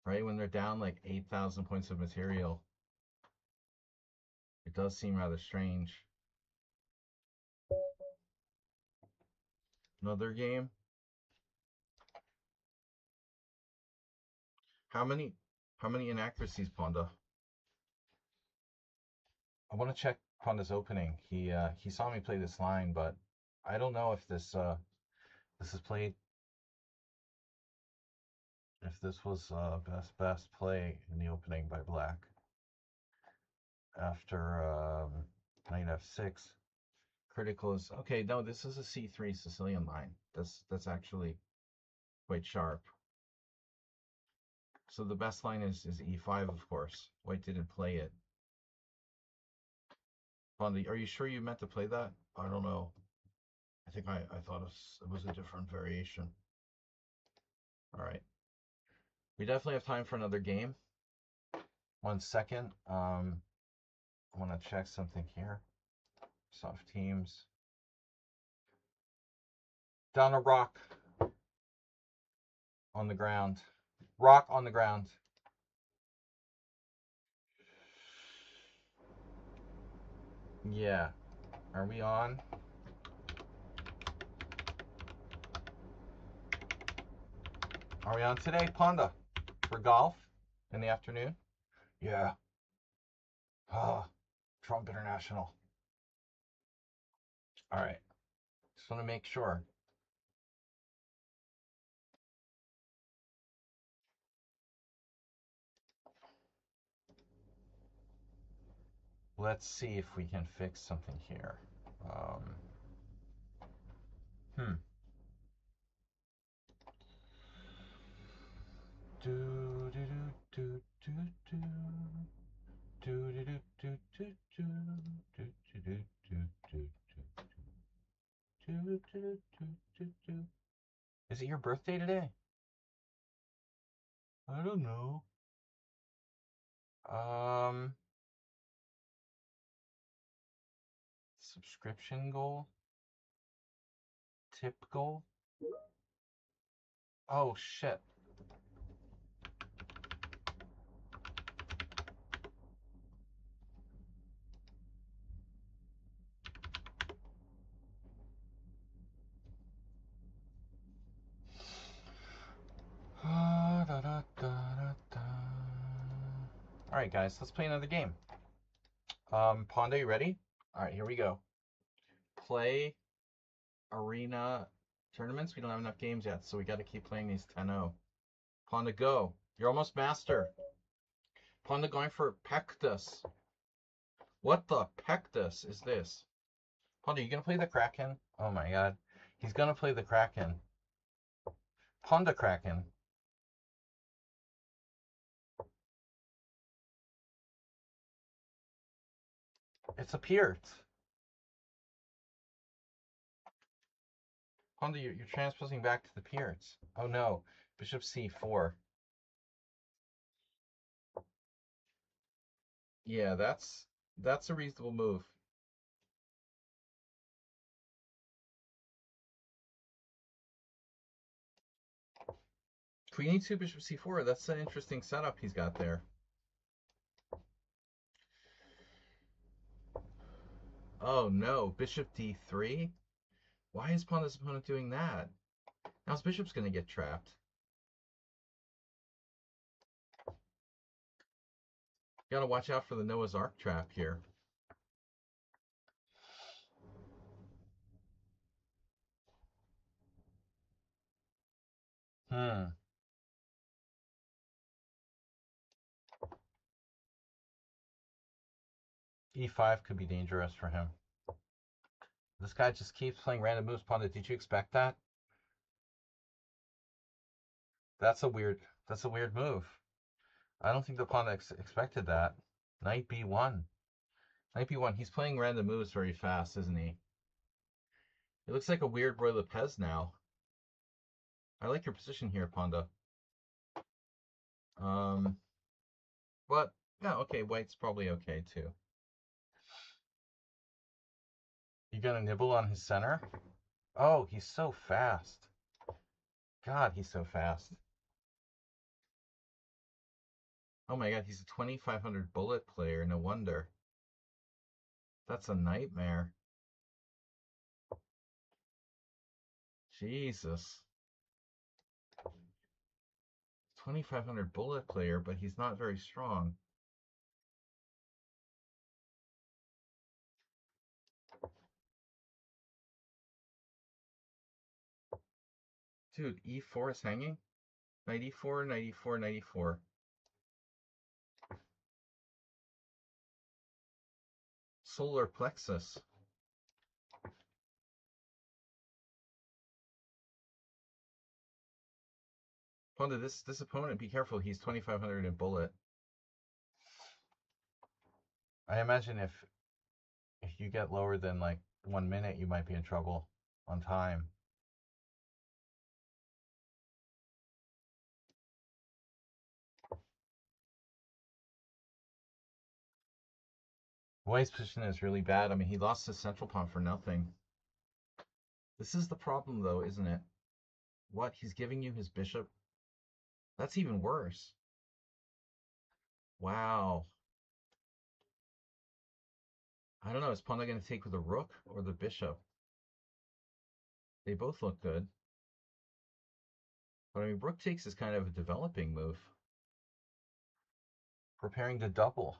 right? When they're down like 8,000 points of material. It does seem rather strange. Another game. How many inaccuracies, Panda? I want to check Panda's opening. He saw me play this line, but I don't know if this is played. If this was best play in the opening by Black after knight f6. Critical is okay. No, this is a c3 Sicilian line. That's actually quite sharp. So the best line is e5, of course. White didn't play it. Panda, are you sure you meant to play that? I don't know. I think I thought it was a different variation. All right. We definitely have time for another game. 1 second. I want to check something here. Soft teams. Down a rock on the ground. Rock on the ground. Yeah. Are we on? Are we on today, Panda? For golf in the afternoon? Yeah. Ah, Trump International. All right. Just want to make sure. Let's see if we can fix something here. Hmm. Do do do do do do do do do do do do do do do do do. Is it your birthday today? I don't know. Subscription goal? Tip goal? Oh shit. Alright guys, let's play another game. Panda, you ready? Alright, here we go. Play arena tournaments. We don't have enough games yet, so we got to keep playing these 10-0. Panda, go. You're almost master. Panda going for Pectus. What the Pectus is this? Panda, you gonna play the Kraken? Oh my god. He's gonna play the Kraken. Panda Kraken. It's a Piert. Panda, you're transposing back to the Pierts. Oh no. Bishop c4. Yeah, that's a reasonable move. Queen e2, bishop c4. That's an interesting setup he's got there. Oh no, bishop d3? Why is Panda's opponent doing that? Now his bishop's going to get trapped. You gotta watch out for the Noah's Ark trap here. E5 could be dangerous for him. This guy just keeps playing random moves. Panda, did you expect that? That's a weird move. I don't think the Panda expected that. Knight b1. Knight b1. He's playing random moves very fast, isn't he? It looks like a weird Ruy Lopez now. I like your position here, Panda. But yeah, okay, white's probably okay too. You gonna nibble on his center? Oh, he's so fast. God, he's so fast. Oh my god, he's a 2500 bullet player, no wonder. That's a nightmare. Jesus. 2500 bullet player, but he's not very strong. Dude, e4 is hanging? Knight e4, knight e4, knight e4. Solar plexus. Ponda, this opponent, be careful, he's 2500 in bullet. I imagine if you get lower than like 1 minute, you might be in trouble on time. White's position is really bad. I mean, he lost his central pawn for nothing. This is the problem, though, isn't it? What? He's giving you his bishop? That's even worse. Wow. I don't know. Is Ponda going to take with the rook or the bishop? They both look good. But I mean, rook takes is kind of a developing move. Preparing to double.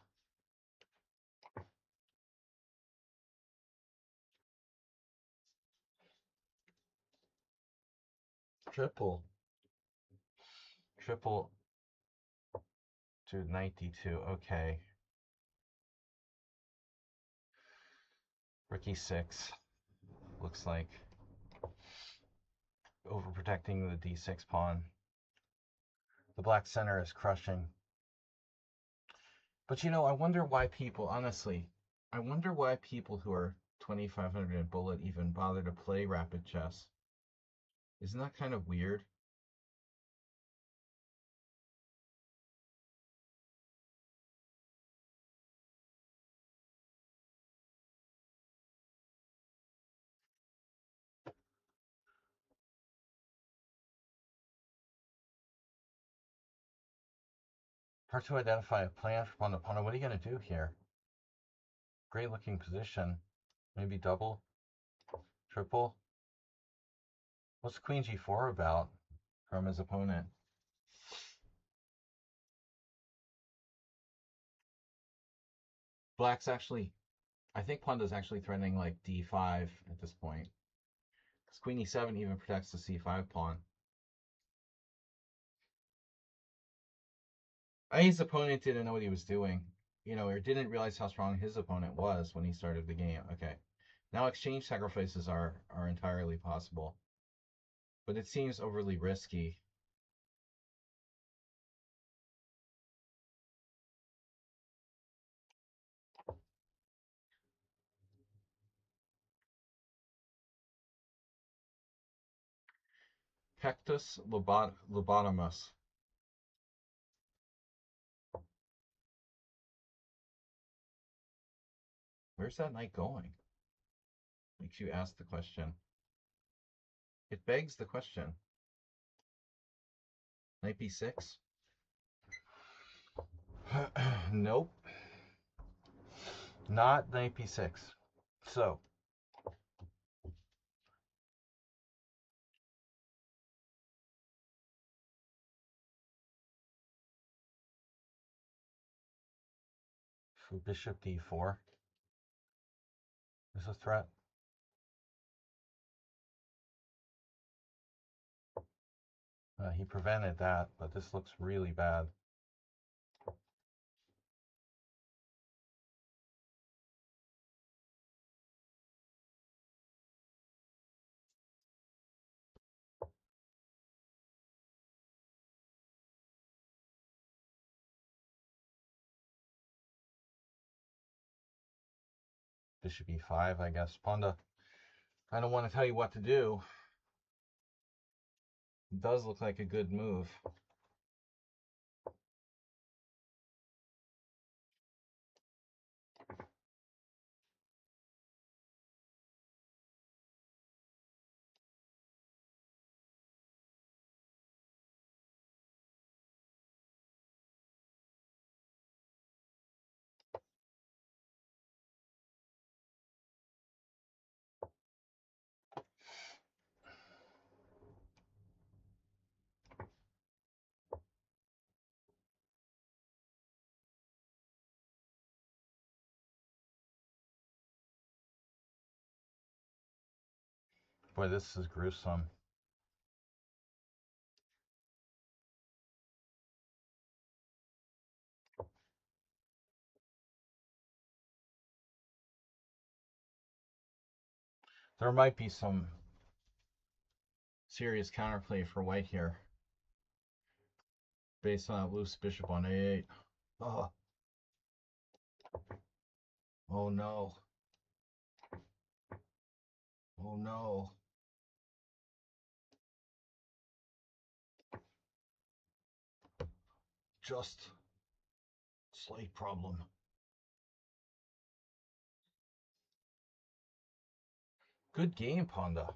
Triple. Triple to knight d2. Okay. Rook e6. Looks like overprotecting the d6 pawn. The black center is crushing. But you know, I wonder why people, honestly, I wonder why people who are 2500 in bullet even bother to play rapid chess. Isn't that kind of weird? Hard to identify a plan for Ponda. Ponda, what are you going to do here? Great looking position. Maybe double? Triple? What's Queen G4 about from his opponent? Black's actually, I think Ponda's actually threatening like D5 at this point. Because Queen E7 even protects the C5 pawn. I think his opponent didn't know what he was doing. You know, or didn't realize how strong his opponent was when he started the game. Okay. Now exchange sacrifices are entirely possible. But it seems overly risky. Pectus lobotomus. Where's that knight going? Makes you ask the question. It begs the question. Knight b6? Nope. Not knight b6. So, bishop d4 is a threat. He prevented that, but this looks really bad. Bishop e5, I guess. Ponda, I don't want to tell you what to do. It does look like a good move. Boy, this is gruesome. There might be some serious counterplay for white here based on that loose bishop on a8. Oh, oh no. Oh no. Just slight problem. Good game, Ponda.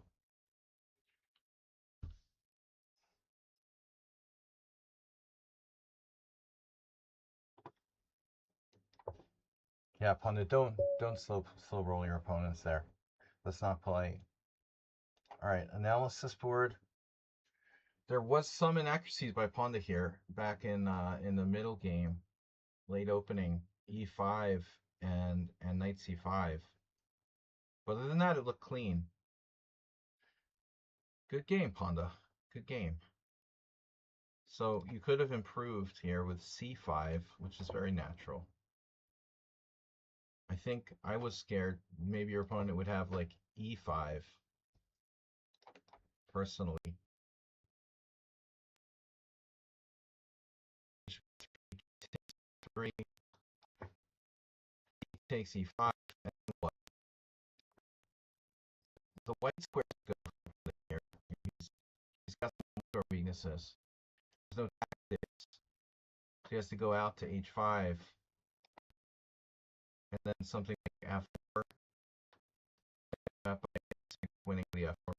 Yeah, Ponda, don't slow roll your opponents there. That's not polite. All right, analysis board. There was some inaccuracies by Ponda here back in the middle game, late opening, e5 and knight c5. But other than that, it looked clean. Good game, Ponda. Good game. So you could have improved here with c5, which is very natural. I think I was scared maybe your opponent would have like e5, personally. Three, takes e5, and what? The white square is good here. He's got some more weaknesses. There's no tactics. So he has to go out to h5, and then something like f4, winning the f4.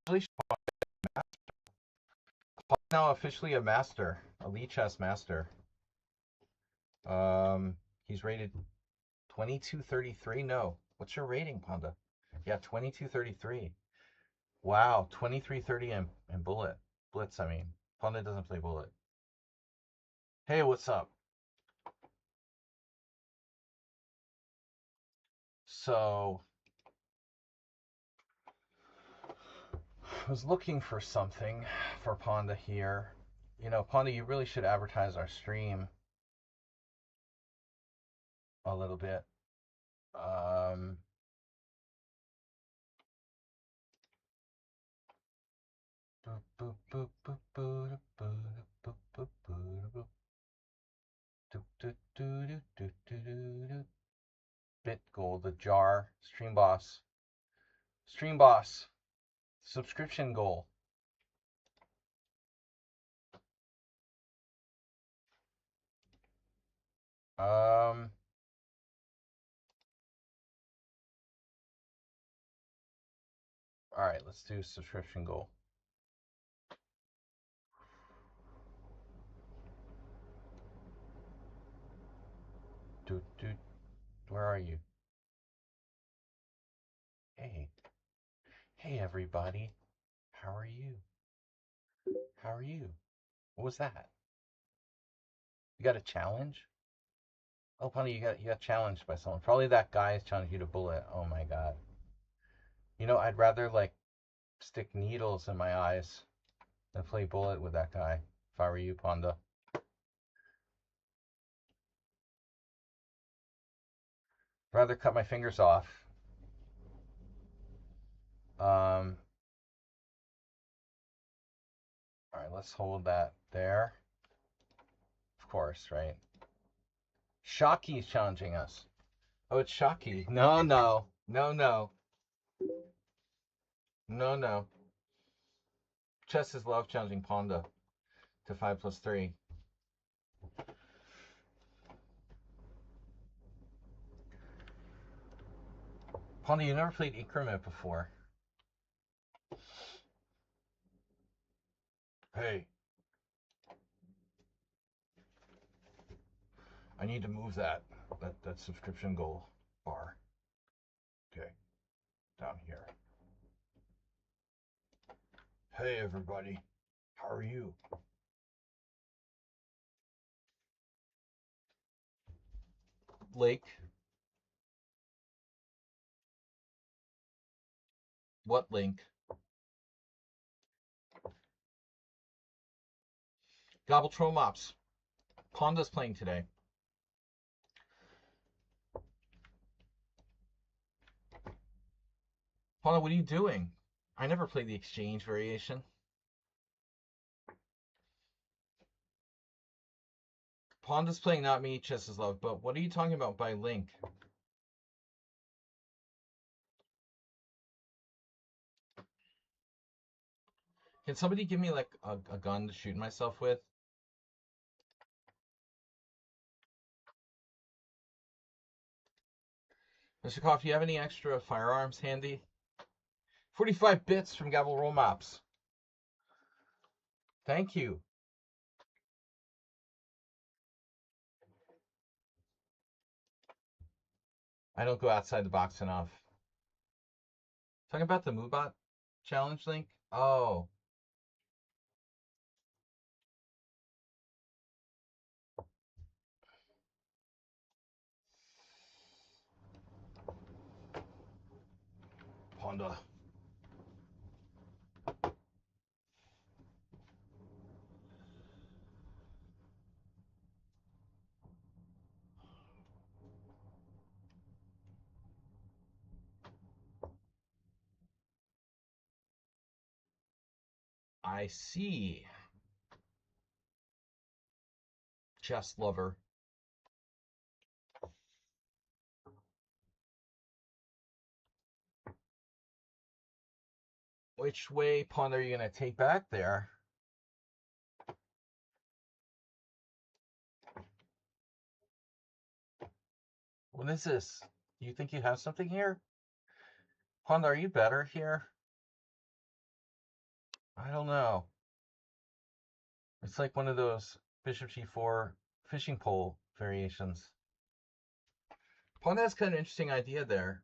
Really now officially a master, a Lee chess master. He's rated 2233. No, what's your rating, Ponda? Yeah, 2233. Wow, 2330 and bullet. Blitz, I mean. Ponda doesn't play bullet. Hey, what's up? So, I was looking for something for Ponda here. You know, Ponda, you really should advertise our stream a little bit. BitGold, the jar, Stream Boss, subscription goal. All right, let's do subscription goal. Where are you? Hey everybody. How are you? How are you? What was that? You got a challenge? Oh, Punny, you got challenged by someone. Probably that guy is challenging you to bullet. Oh my god. You know, I'd rather like stick needles in my eyes than play bullet with that guy. If I were you, Ponda. Rather cut my fingers off. All right, let's hold that there. Of course, right? Shocky is challenging us. Oh, it's Shocky. No. Chess love challenging Ponda to 5+3. Ponda, you never played Increment before. Hey. I need to move that subscription goal bar. Okay. Down here. Hey everybody. How are you? Lake. What link? Gobbletromops. Ponda's playing today. Paula, what are you doing? I never played the exchange variation. Ponda's playing Not Me, Chess is Love, but what are you talking about by Link? Can somebody give me like a gun to shoot myself with? Mr. Koff, do you have any extra firearms handy? 45 bits from Gavel Roll Maps. Thank you. I don't go outside the box enough. Talking about the Moobot challenge link? Oh. Honda. I see. Chess lover. Which way, pawn, are you going to take back there? What is this? Do you think you have something here? Pawn, are you better here? I don't know. It's like one of those bishop g4 fishing pole variations. Pawn has kind of an interesting idea there.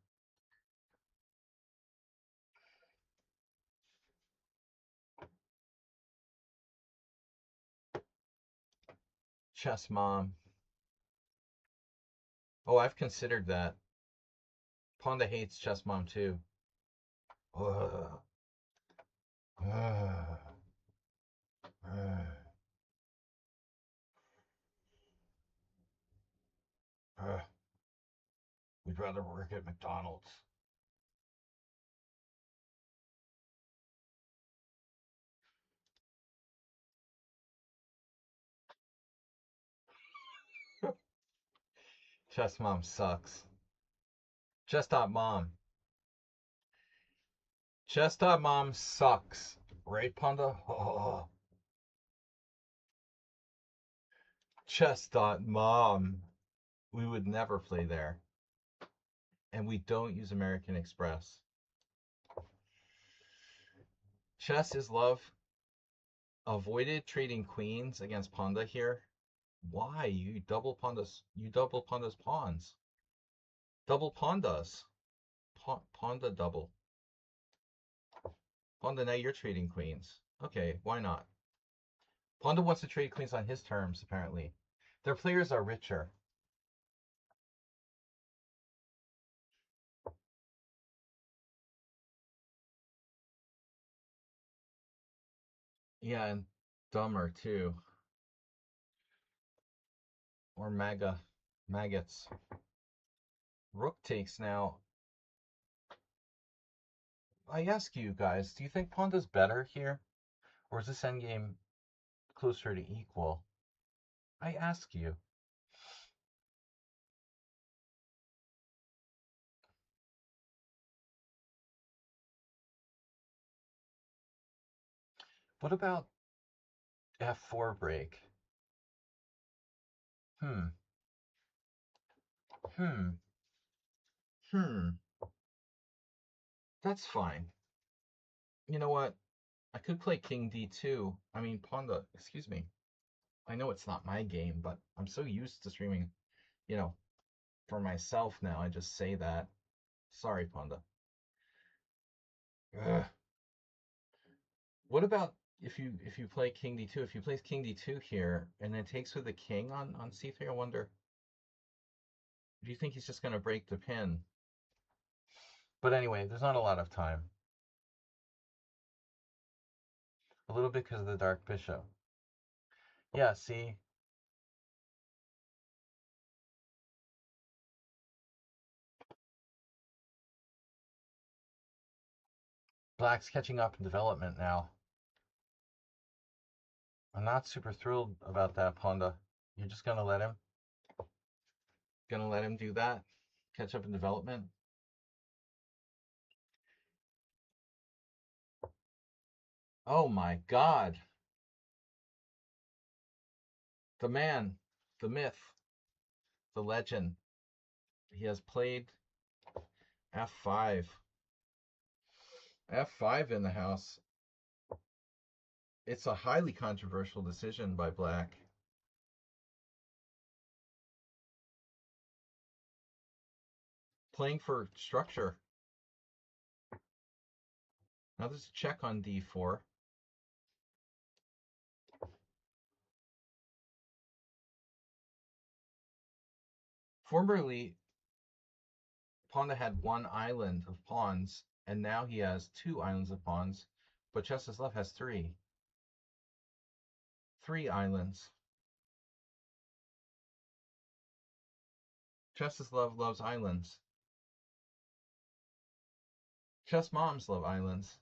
Chess mom. Oh, I've considered that. Ponda hates chess mom too. Ugh. Ugh. Ugh. Ugh. We'd rather work at McDonald's. Chess mom sucks. Chess.mom. Chess.mom sucks. Right, Ponda? Oh. Chess.mom. We would never play there. And we don't use American Express. Chess is love. Avoided trading queens against Ponda here. Why? You double Ponda's pawns. Double Pondas. Ponda double. Ponda, now you're trading queens. Okay, why not? Ponda wants to trade queens on his terms, apparently. Their players are richer. Yeah, and dumber too. Or maggots. Rook takes now. I ask you guys, do you think Ponda's better here? Or is this endgame closer to equal? I ask you. What about f4 break? Hmm. That's fine. You know what? I could play king d2. I mean, Ponda, excuse me. I know it's not my game, but I'm so used to streaming, you know, for myself now. I just say that. Sorry, Ponda. Ugh. What about if you play king d2? If you play king d2 here and then takes with the king on c3, I wonder, do you think he's just going to break the pin? But anyway, there's not a lot of time. A little bit because of the dark bishop. Yeah, see? Black's catching up in development now. I'm not super thrilled about that, Ponda. You're just gonna let him? Gonna let him do that? Catch up in development? Oh my god. The man, the myth, the legend. He has played F5. F5 in the house. It's a highly controversial decision by Black. Playing for structure. Now there's a check on D4. Formerly, Ponda had one island of pawns, and now he has two islands of pawns, but Chesteslov has three. Three islands. Chesteslov loves islands. Chess moms love islands.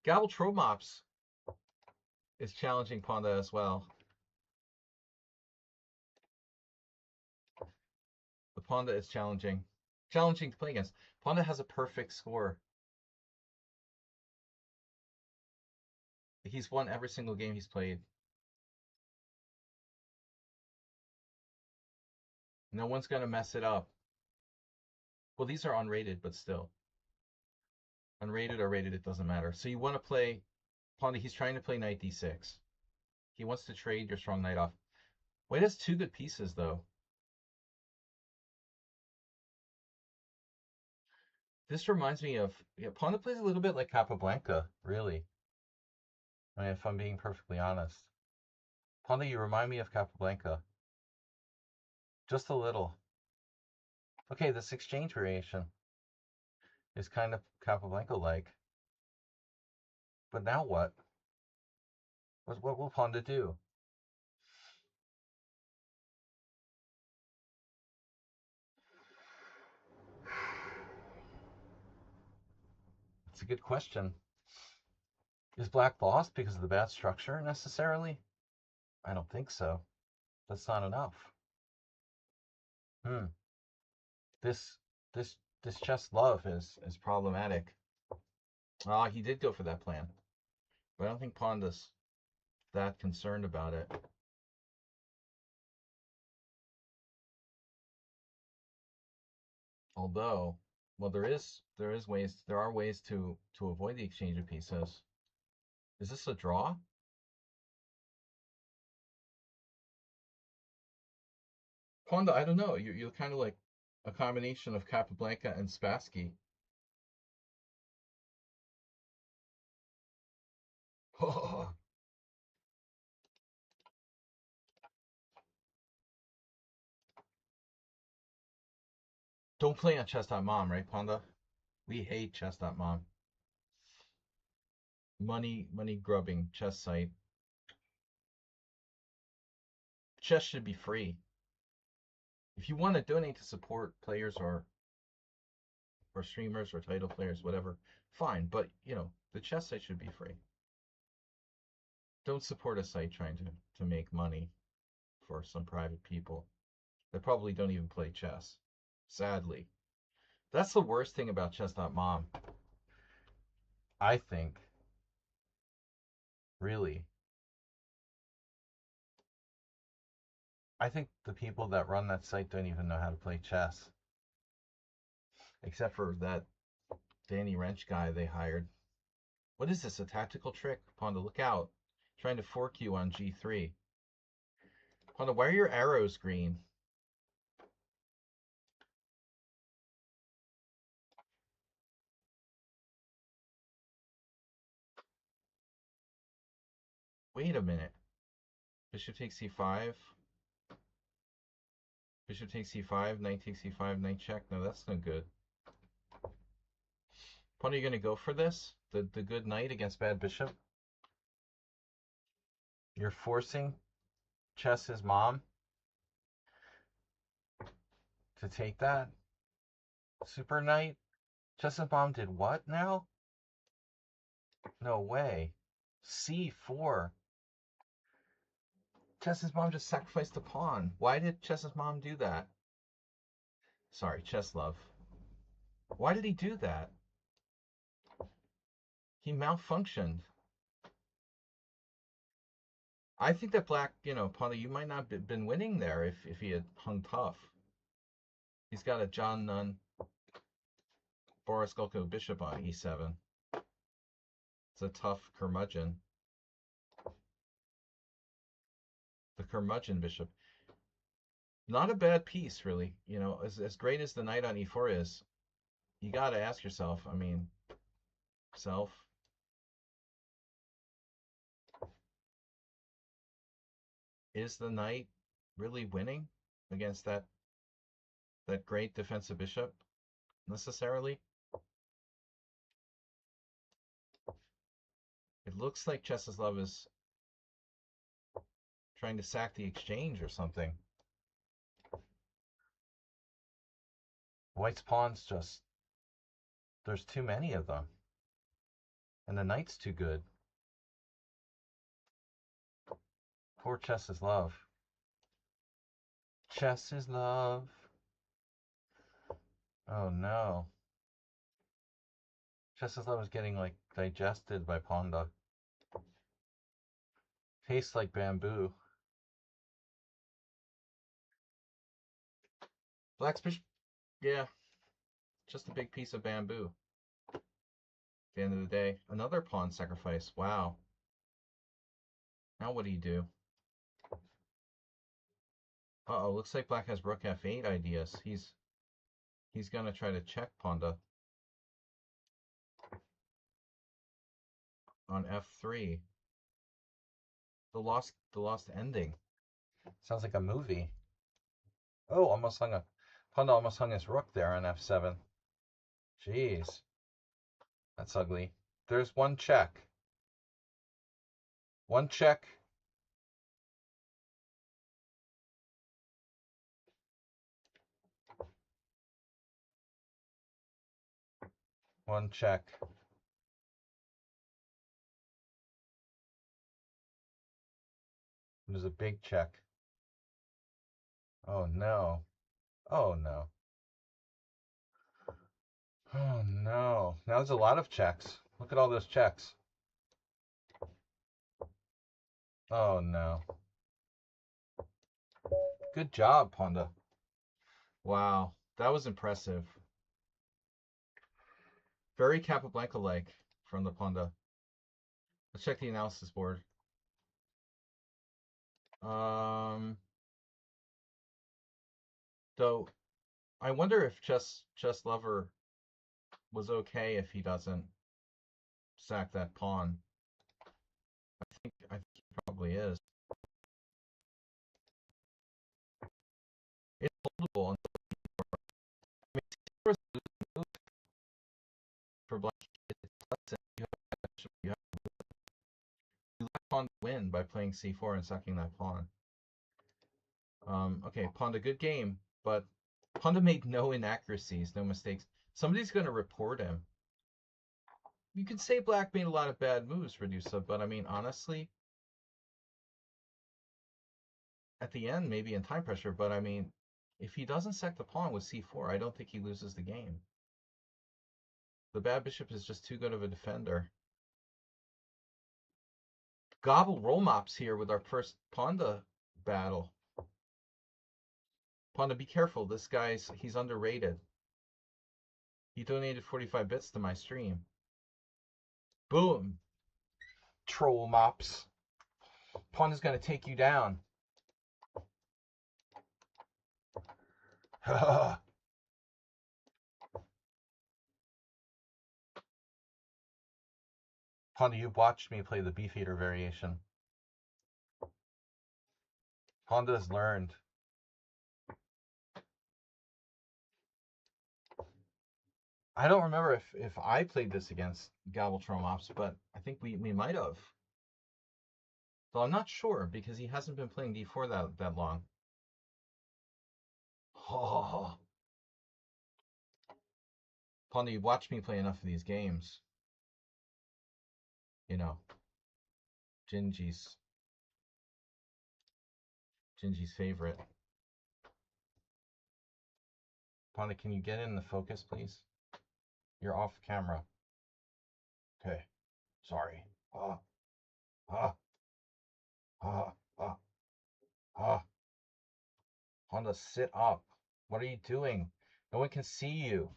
Gabble Tromops is challenging Ponda as well. The Ponda is challenging to play against. Ponda has a perfect score. He's won every single game he's played. No one's going to mess it up. Well, these are unrated, but still. Unrated or rated, it doesn't matter. So you want to play Ponda. He's trying to play knight d6. He wants to trade your strong knight off. White has two good pieces, though. This reminds me of... Yeah, Ponda plays a little bit like Capablanca, really. I mean, if I'm being perfectly honest. Ponda, you remind me of Capablanca. Just a little. Okay, this exchange variation is kind of Capablanca-like. But now what? What will Ponda do? It's a good question. Is Black lost because of the bad structure necessarily? I don't think so. That's not enough. This chess love is problematic. He did go for that plan. But I don't think Ponda's that concerned about it. Although, well, there are ways to avoid the exchange of pieces. Is this a draw? Ponda, I don't know. You're kind of like a combination of Capablanca and Spassky. Don't play on chess.mom, right, Ponda? We hate chess.mom. Money grubbing chess site. Chess should be free. If you want to donate to support players or streamers or title players, whatever, fine. But the chess site should be free. Don't support a site trying to make money for some private people that probably don't even play chess. Sadly. That's the worst thing about chess.mom. I think. Really. I think the people that run that site don't even know how to play chess. Except for that Danny Wrench guy they hired. What is this, a tactical trick? Ponda, look out. Trying to fork you on g3. Ponda, why are your arrows green? Wait a minute. Bishop takes c5. Bishop takes c5, knight takes c5, knight check. No, that's no good. Ponda, you going to go for this? The good knight against bad bishop? You're forcing Chess's mom to take that? Super knight? Chess's mom did what now? No way. C4. Chess's mom just sacrificed a pawn. Why did Chess's mom do that? Sorry, Chesslove. Why did he do that? He malfunctioned. I think that black, Ponda, you might not have been winning there if he had hung tough. He's got a John Nunn, Boris Golko bishop on e7. It's a tough curmudgeon. The curmudgeon bishop. Not a bad piece, really. As great as the knight on e4 is, you got to ask yourself, is the knight really winning against that great defensive bishop necessarily? It looks like Chesslove is trying to sack the exchange or something. White's pawns just... There's too many of them. And the knight's too good. Poor Chesslove. Chesslove. Oh no. Chesslove is getting digested by Ponda. Tastes like bamboo. Black's bishop, yeah, just a big piece of bamboo. At the end of the day, another pawn sacrifice. Wow. Now what do you do? Uh-oh, looks like black has rook f8 ideas. He's gonna try to check Ponda on f3. The lost ending. Sounds like a movie. Oh, Ponda almost hung his rook there on f7. Jeez. That's ugly. There's one check. One check. One check. There's a big check. Oh no. Oh no. Oh no. Now there's a lot of checks. Look at all those checks. Oh no. Good job, Ponda. Wow, that was impressive. Very Capablanca-like from the Ponda. Let's check the analysis board. Though I wonder if Chess Lover was okay if he doesn't sack that pawn. I think he probably is. It's holdable. I mean, for black, you let pawn win by playing c4 and sacking that pawn. Okay, Ponda, good game, but Ponda made no inaccuracies, no mistakes. Somebody's going to report him. You could say black made a lot of bad moves, Redusa, but I mean, honestly, at the end, maybe in time pressure, but I mean, if he doesn't sack the pawn with c4, I don't think he loses the game. The bad bishop is just too good of a defender. Gobble roll mops here with our first Ponda battle. Ponda, be careful. This he's underrated. He donated 45 bits to my stream. Boom. Troll mops. Ponda's going to take you down. Ponda, you've watched me play the Beefeater variation. Ponda has learned. I don't remember if I played this against Galvatron Ops, but I think we might have. Though I'm not sure because he hasn't been playing D4 that long. Oh. Ponder, you watched me play enough of these games. You know, Gingy's favorite. Ponder, can you get in the focus, please? You're off camera. Okay. Sorry. Ah. Ah. Ah. Ah. Ah. Honda, sit up. What are you doing? No one can see you.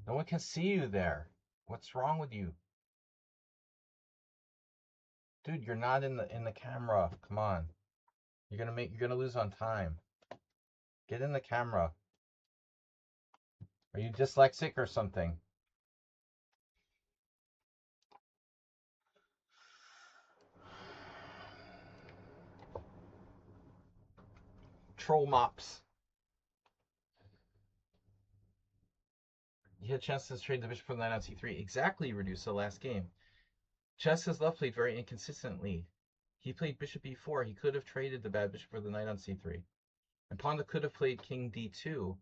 No one can see you there. What's wrong with you? Dude, you're not in the camera. Come on. You're gonna lose on time. Get in the camera. Are you dyslexic or something? Troll mops. You had chances to trade the bishop for the knight on c3. Exactly, reduce the last game. Chess has left played very inconsistently. He played bishop e4. He could have traded the bad bishop for the knight on c3. And Ponda could have played king d2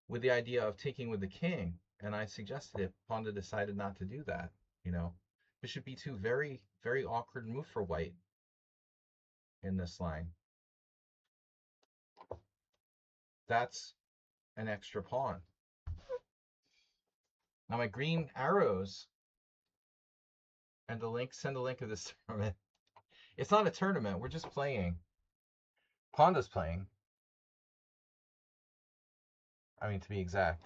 with the idea of taking with the king. And I suggested it. Ponda decided not to do that. You know, bishop b2, very, very awkward move for white in this line. That's an extra pawn. Now my green arrows and the link, send the link of this tournament. It's not a tournament. We're just playing. Ponda's playing. I mean, to be exact.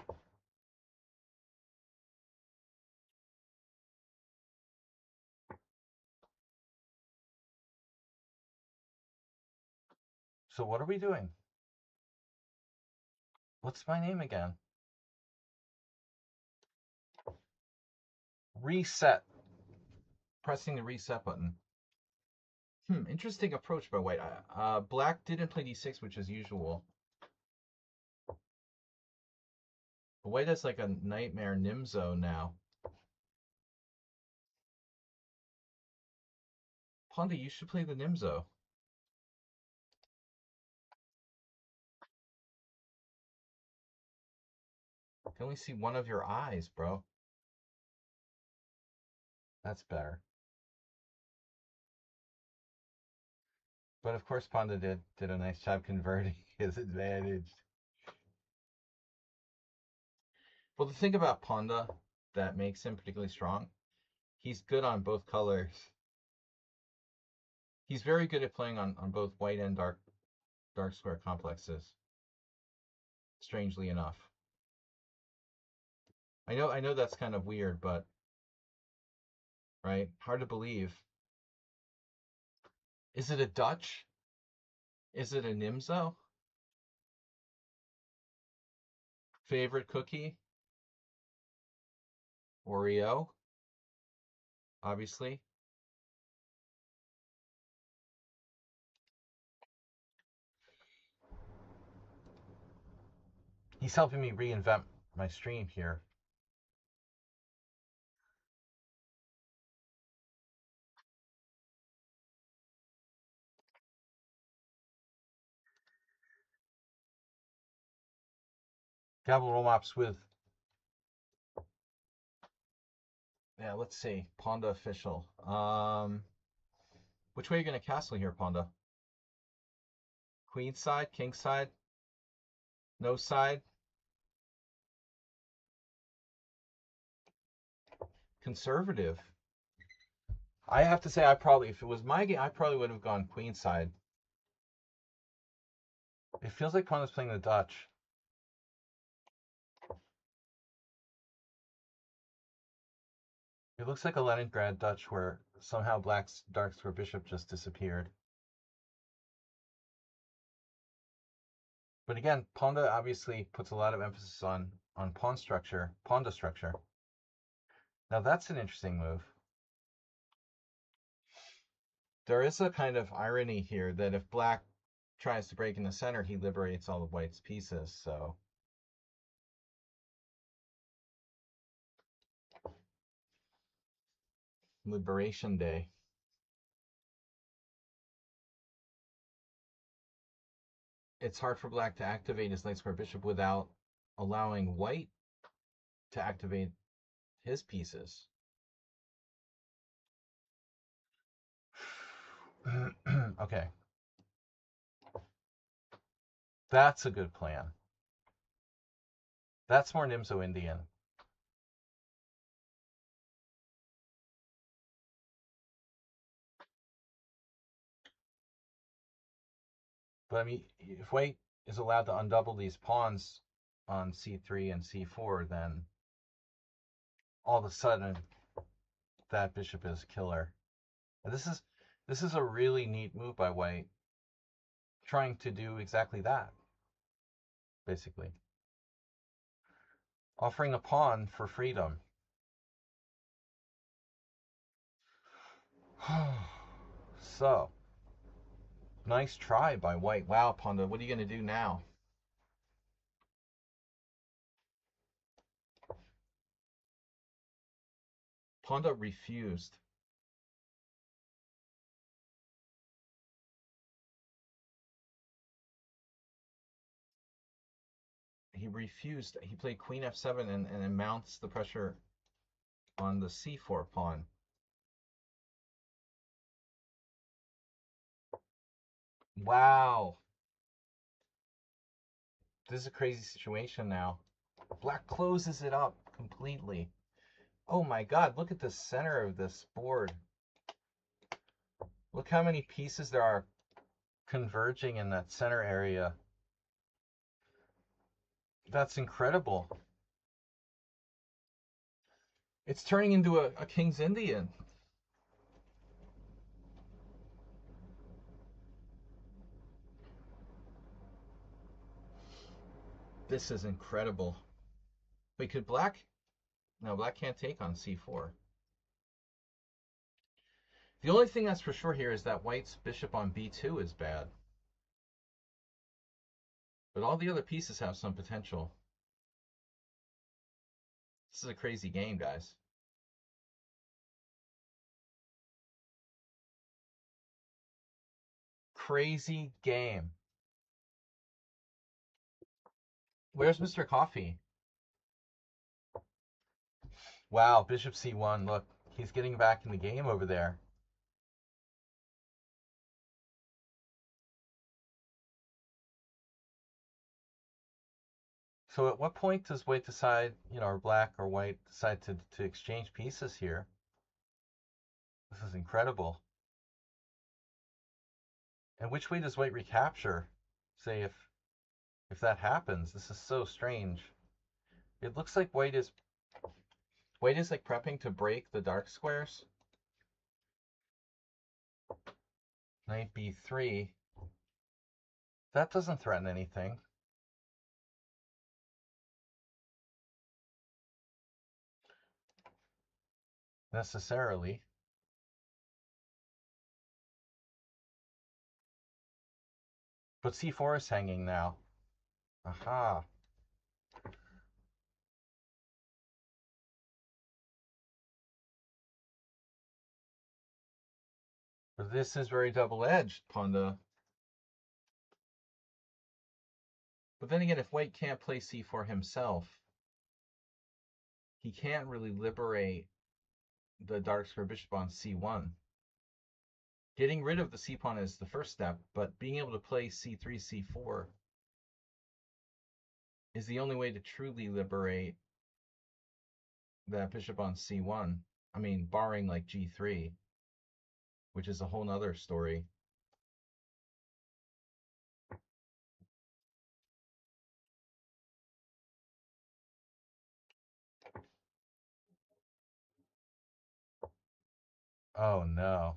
So what are we doing? What's my name again? Reset. Pressing the reset button. Interesting approach by white. Black didn't play d6, which is usual. But white has like a nightmare Nimzo now. Ponda, you should play the Nimzo. I can only see one of your eyes, bro. That's better. But of course, Ponda did a nice job converting his advantage. Well, the thing about Ponda that makes him particularly strong, he's good on both colors. He's very good at playing on both white and dark square complexes. Strangely enough. I know that's kind of weird, but right? Hard to believe. Is it a Dutch? Is it a Nimzo? Favorite cookie? Oreo? Obviously. He's helping me reinvent my stream here. Gavel roll mops with. Yeah, let's see. Ponda official. Which way are you going to castle here, Ponda? Queen side, king side, no side. Conservative. I have to say, if it was my game, I probably would have gone queen side. It feels like Ponda's playing the Dutch. It looks like a Leningrad Dutch where somehow black's dark square bishop just disappeared. But again, Ponda obviously puts a lot of emphasis on pawn structure, Ponda structure. Now that's an interesting move. There is a kind of irony here that if black tries to break in the center, he liberates all of white's pieces, so. Liberation Day. It's hard for black to activate his light square bishop without allowing white to activate his pieces. Okay. That's a good plan. That's more Nimzo Indian. But I mean, if white is allowed to undouble these pawns on c3 and c4, then all of a sudden that bishop is killer. And this is a really neat move by white, trying to do exactly that, basically. Offering a pawn for freedom. So, nice try by white. Wow, Ponda, what are you going to do now? Ponda refused. He refused. He played queen f7 and it mounts the pressure on the c4 pawn. Wow. This is a crazy situation now. Black closes it up completely. Oh my god, look at the center of this board. Look how many pieces there are converging in that center area. That's incredible. It's turning into a King's Indian. This is incredible. Wait, could black? No, black can't take on c4. The only thing that's for sure here is that white's bishop on b2 is bad. But all the other pieces have some potential. This is a crazy game, guys. Crazy game. Where's Mr. Coffee? Wow, bishop c1. Look, he's getting back in the game over there. So at what point does white decide, or black or white decide to exchange pieces here? This is incredible. And which way does white recapture? Say if that happens, this is so strange. It looks like white is like prepping to break the dark squares. Knight b3. That doesn't threaten anything. Necessarily. But c4 is hanging now. Aha. But this is very double-edged, Ponda. But then again, if white can't play c4 himself, he can't really liberate the dark square bishop on c1. Getting rid of the c-pawn is the first step, but being able to play c3, c4 is the only way to truly liberate that bishop on c1. I mean, barring like g3, which is a whole nother story. Oh no.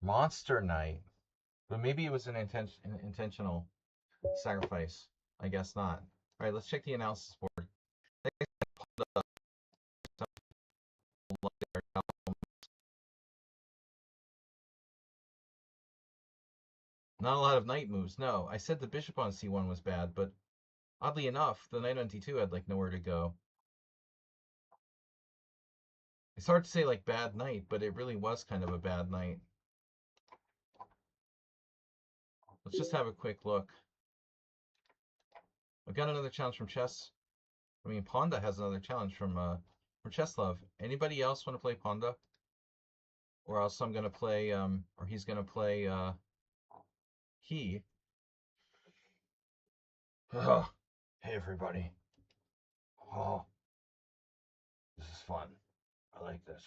Monster Knight. But maybe it was an intentional sacrifice. I guess not. All right, let's check the analysis board. Not a lot of knight moves, no. I said the bishop on c1 was bad, but oddly enough, the knight on d2 had like nowhere to go. It's hard to say like bad knight, but it really was kind of a bad knight. Let's just have a quick look. I've got another challenge from Chess. I mean, Ponda has another challenge from Chesslove. Anybody else want to play Ponda? Or else I'm gonna play or he's gonna play he. Ugh. Hey everybody. Oh, this is fun. I like this.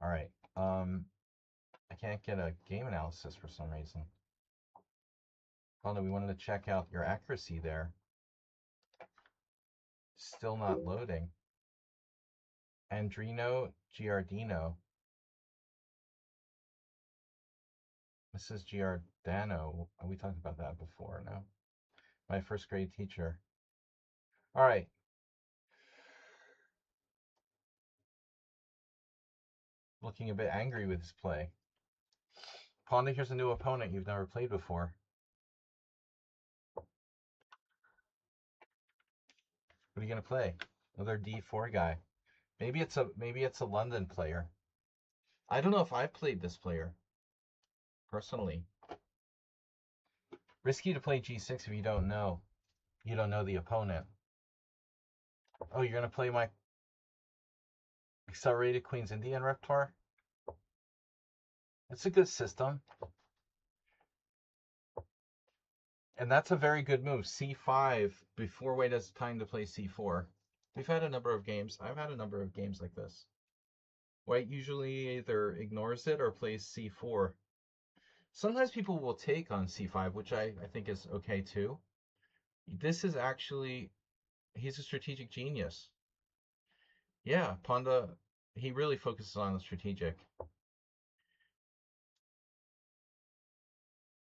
All right. I can't get a game analysis for some reason. Oh no, we wanted to check out your accuracy there. Still not loading. Andrino Giardino. Mrs. Giordano. We talked about that before, no? My first grade teacher. All right. Looking a bit angry with his play. Ponda, here's a new opponent you've never played before. What are you gonna play? Another D4 guy. Maybe it's a London player. I don't know if I've played this player personally. Risky to play G6 if you don't know. You don't know the opponent. Oh, you're gonna play my accelerated Queen's Indian repertoire? It's a good system. And that's a very good move. C5 before Wade has time to play C4. We've had a number of games. I've had a number of games like this. White usually either ignores it or plays C4. Sometimes people will take on C5, which I think is okay too. This is actually, he's a strategic genius. Yeah, Ponda, he really focuses on the strategic.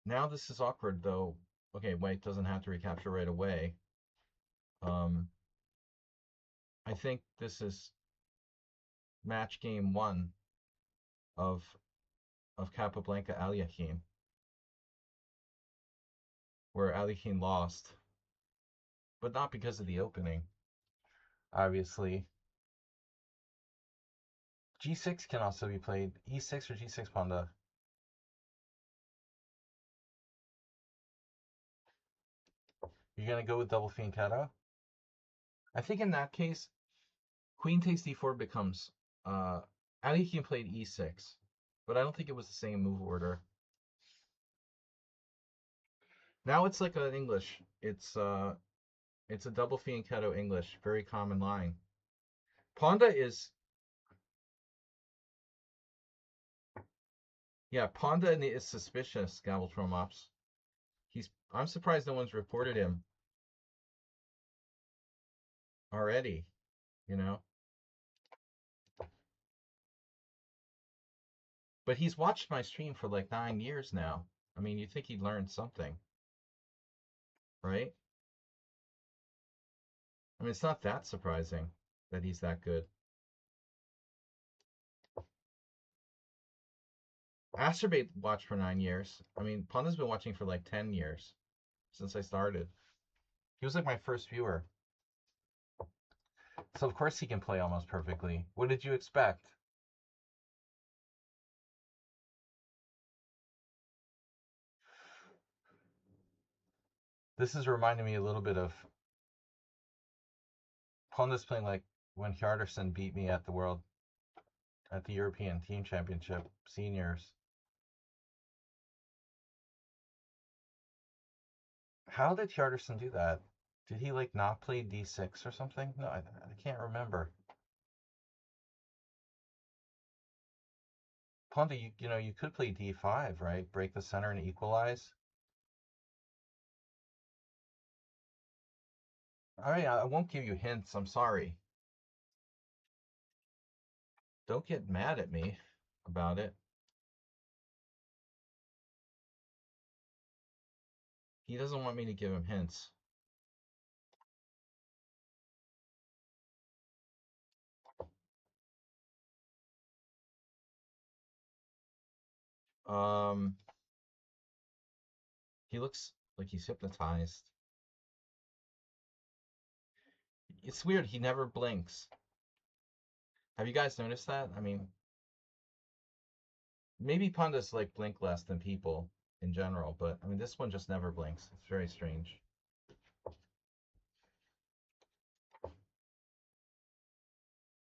Now this is awkward though. Okay, White doesn't have to recapture right away. I think this is match game 1 of Capablanca Aliakhine, where Aliakhine lost, but not because of the opening, obviously. G6 can also be played. E6 or G6 Ponda. You're gonna go with double fianchetto? I think in that case, Queen takes D4 becomes Aliakhine played E6, but I don't think it was the same move order. Now it's like an English. It's a double fianchetto English, very common line. Ponda is, yeah, Ponda is suspicious, Gaveltromops. I'm surprised no one's reported him already, you know? But he's watched my stream for like 9 years now. I mean, you'd think he'd learn something, right? I mean, it's not that surprising that he's that good. Asterbate watched for 9 years. I mean, Ponda's been watching for like 10 years since I started. He was like my first viewer. So of course he can play almost perfectly. What did you expect? This is reminding me a little bit of Ponda's playing like when Hjardarson beat me at the European Team Championship Seniors. How did Hjardarson do that? Did he like not play D6 or something? No, I can't remember. Ponda, you could play D5, right? Break the center and equalize. All right, I won't give you hints. I'm sorry. Don't get mad at me about it. He doesn't want me to give him hints. He looks like he's hypnotized. It's weird. He never blinks. Have you guys noticed that? I mean, maybe Pondas like blink less than people in general, but I mean, this one just never blinks. It's very strange.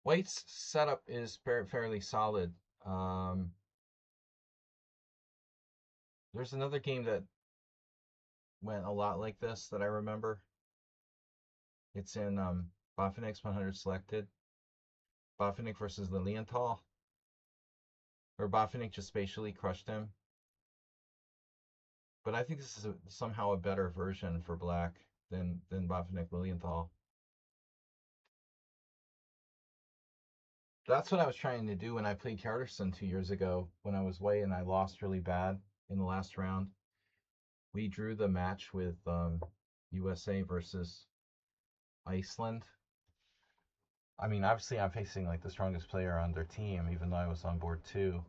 White's setup is fairly solid. There's another game that went a lot like this that I remember. It's in Botvinnik's 100 selected. Botvinnik versus Lilienthal. Where Botvinnik just spatially crushed him. But I think this is somehow a better version for black than Botvinnik Lilienthal. That's what I was trying to do when I played Hjartarson 2 years ago when I was white and I lost really bad in the last round. We drew the match with USA versus Iceland. I mean, obviously I'm facing like the strongest player on their team, even though I was on board too.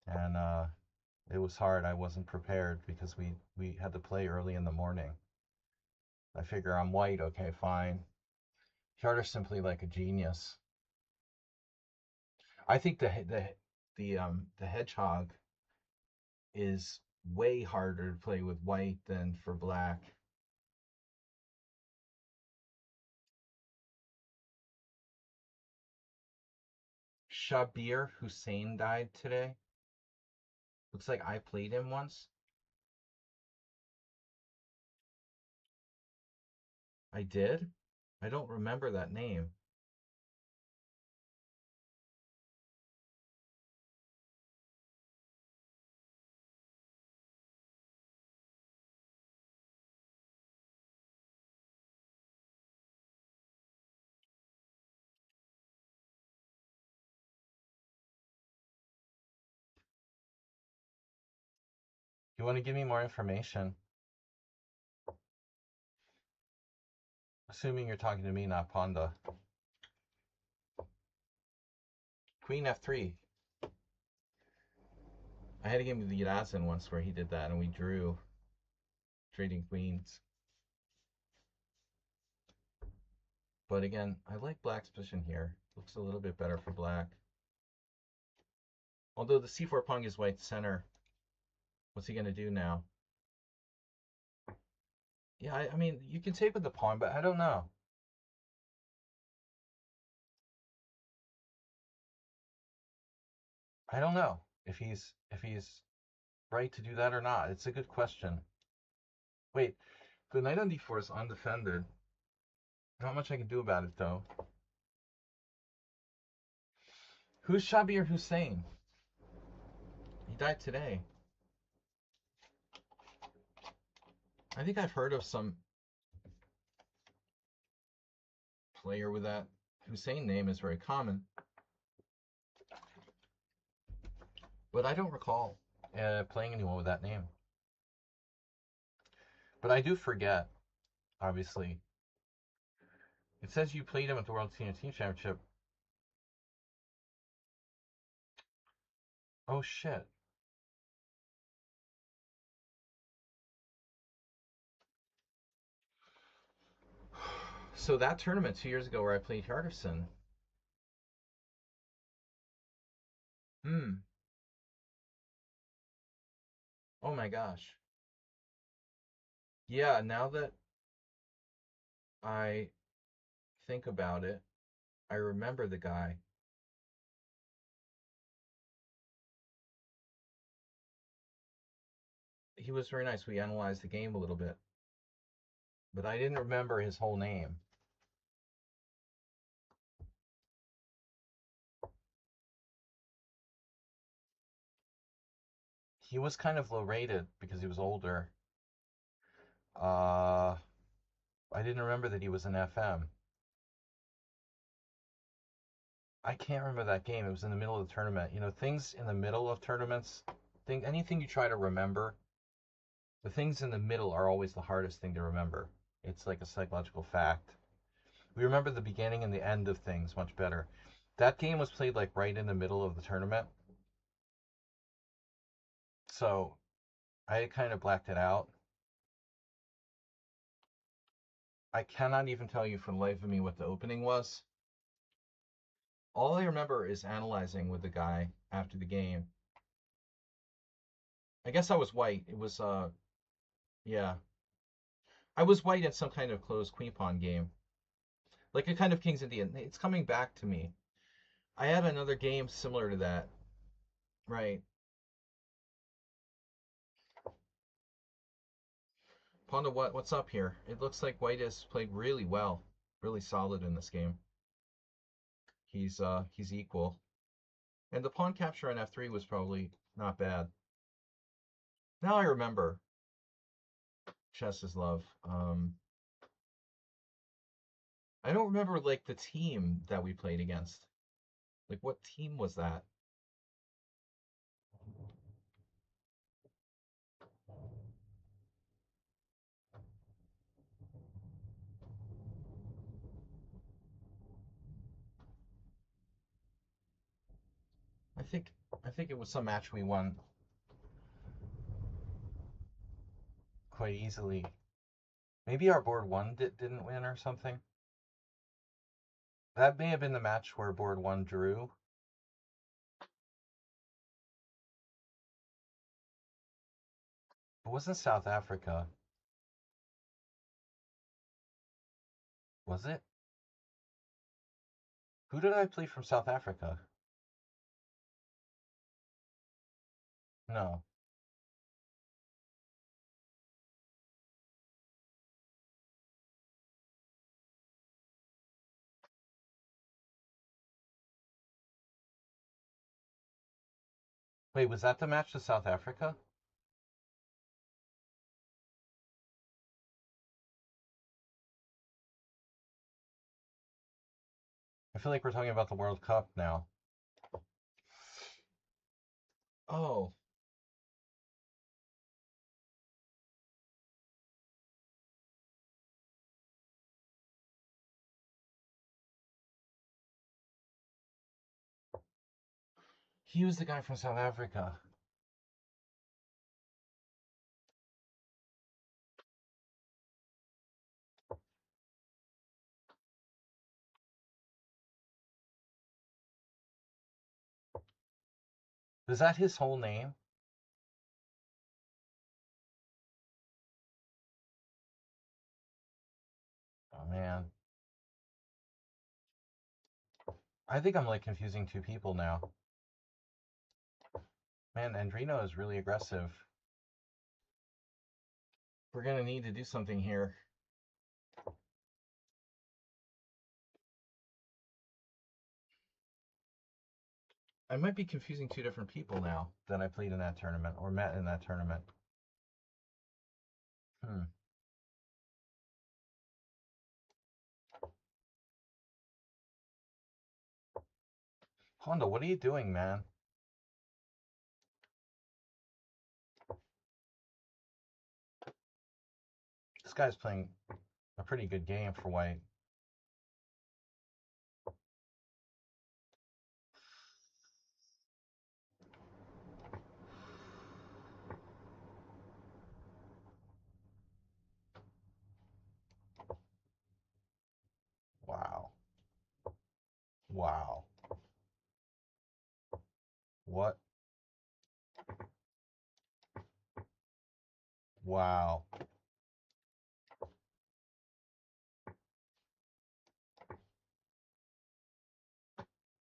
And it was hard. I wasn't prepared because we had to play early in the morning. I figure I'm white, okay, fine. Hjartar's simply like a genius. I think the hedgehog is way harder to play with white than for black. Shabir Hussein died today. Looks like I played him once. I did? I don't remember that name. You want to give me more information? Assuming you're talking to me, not Ponda. Queen F3. I had a game with Yadazin once where he did that and we drew trading queens. But again, I like black's position here. Looks a little bit better for black. Although the c4 pawn is white center. What's he going to do now? Yeah, I mean, you can take with the pawn, but I don't know. I don't know if he's right to do that or not. It's a good question. Wait, the knight on d4 is undefended. Not much I can do about it, though. Who's Shabir Hussein? He died today. I think I've heard of some player with that Hussein name is very common. But I don't recall playing anyone with that name. But I do forget, obviously. It says you played him at the World Senior Team Championship. Oh, shit. So that tournament 2 years ago where I played Hjartarson. Oh my gosh. Yeah, now that I think about it, I remember the guy. He was very nice. We analyzed the game a little bit. But I didn't remember his whole name. He was kind of low rated because he was older. I didn't remember that he was an FM. I can't remember that game. It was in the middle of the tournament. You know, things in the middle of tournaments, anything you try to remember, the things in the middle are always the hardest thing to remember. It's like a psychological fact. We remember the beginning and the end of things much better. That game was played like right in the middle of the tournament. So I kind of blacked it out. I cannot even tell you for the life of me what the opening was. All I remember is analyzing with the guy after the game. I guess I was white. It was, yeah. I was white in some kind of closed queen pawn game. Like a kind of King's Indian. It's coming back to me. I had another game similar to that. Right. Ponda, what's up here? It looks like White has played really well, really solid in this game. He's equal. And the pawn capture on f3 was probably not bad. Now I remember. Chess is love. I don't remember like the team that we played against. Like what team was that? I think I think it was some match we won quite easily. Maybe our board one didn't win or something. That may have been the match where board one drew. It wasn't South Africa. Was it? Who did I play from South Africa? No. Wait, was that the match to South Africa? I feel like we're talking about the World Cup now. Oh. He was the guy from South Africa. Was that his whole name? Oh man. I think I'm like confusing two people now. Man, Andrino is really aggressive. We're gonna need to do something here. I might be confusing two different people now that I played in that tournament or met in that tournament. Hmm. Honda, what are you doing, man? This guy's playing a pretty good game for White. Wow. Wow. What? Wow.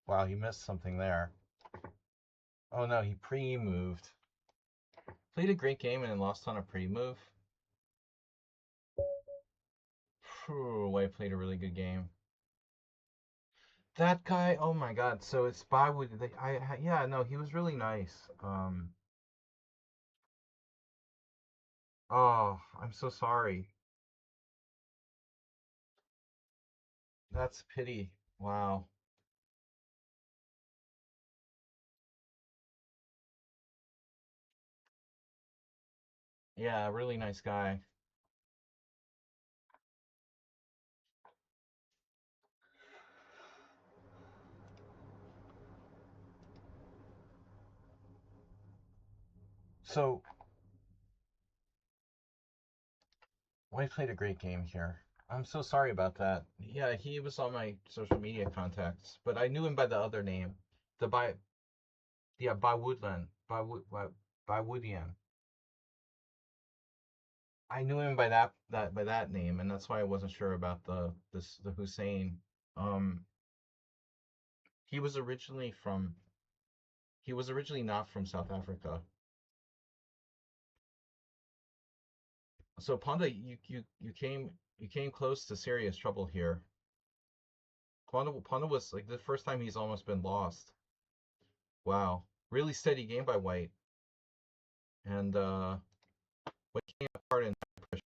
Wow, he missed something there. Oh no, he pre-moved. Played a great game and then lost on a pre-move. White played a really good game. That guy, oh my god. So it's Bywood. Yeah, no, he was really nice. Oh, I'm so sorry. That's a pity. Wow. Yeah, really nice guy. So, White played a great game here. I'm so sorry about that. Yeah, he was on my social media contacts, but I knew him by the other name. The by Yeah, by Woodland. By Woodian. I knew him by that name, and that's why I wasn't sure about the Hussein. Um, he was originally from he was originally not from South Africa. So Ponda, you came close to serious trouble here. Ponda was like the first time he's almost been lost. Wow, really steady game by White, and what came apart in pressure.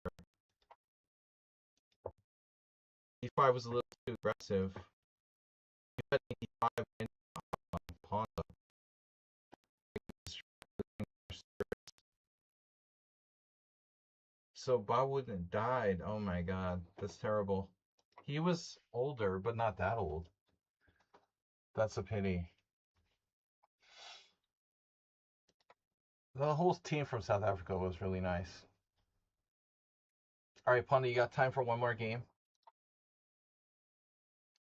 E5 was a little too aggressive. He had E5 in Ponda. So Bob Wooden died. Oh my God, that's terrible. He was older, but not that old. That's a pity. The whole team from South Africa was really nice. All right, Ponda, you got time for one more game?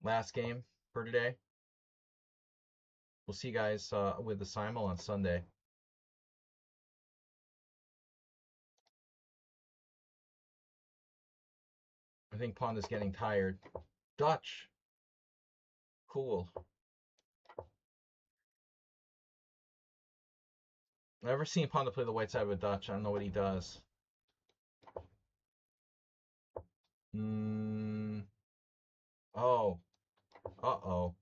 Last game for today. We'll see you guys with the Simul on Sunday. I think Ponda's getting tired. Dutch. Cool. I've never seen Ponda play the white side with Dutch. I don't know what he does. Oh. Uh-oh.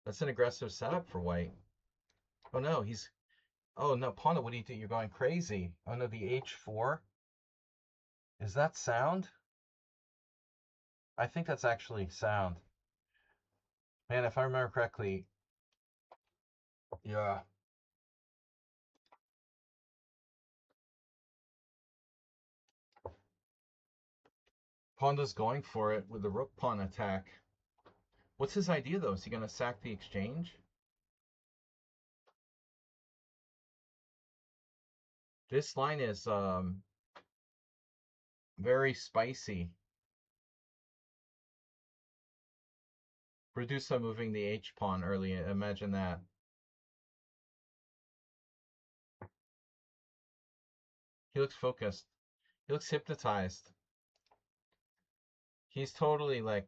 That's an aggressive setup for white. Oh no, he's... Oh no, Ponda, what do you do? You're going crazy. Oh no, the H4? Is that sound? I think that's actually sound. Man, if I remember correctly... Yeah. Ponda's going for it with the rook pawn attack. What's his idea, though? Is he going to sack the exchange? This line is very spicy. Radusa moving the h-pawn early. Imagine that. He looks focused. He looks hypnotized. He's totally like...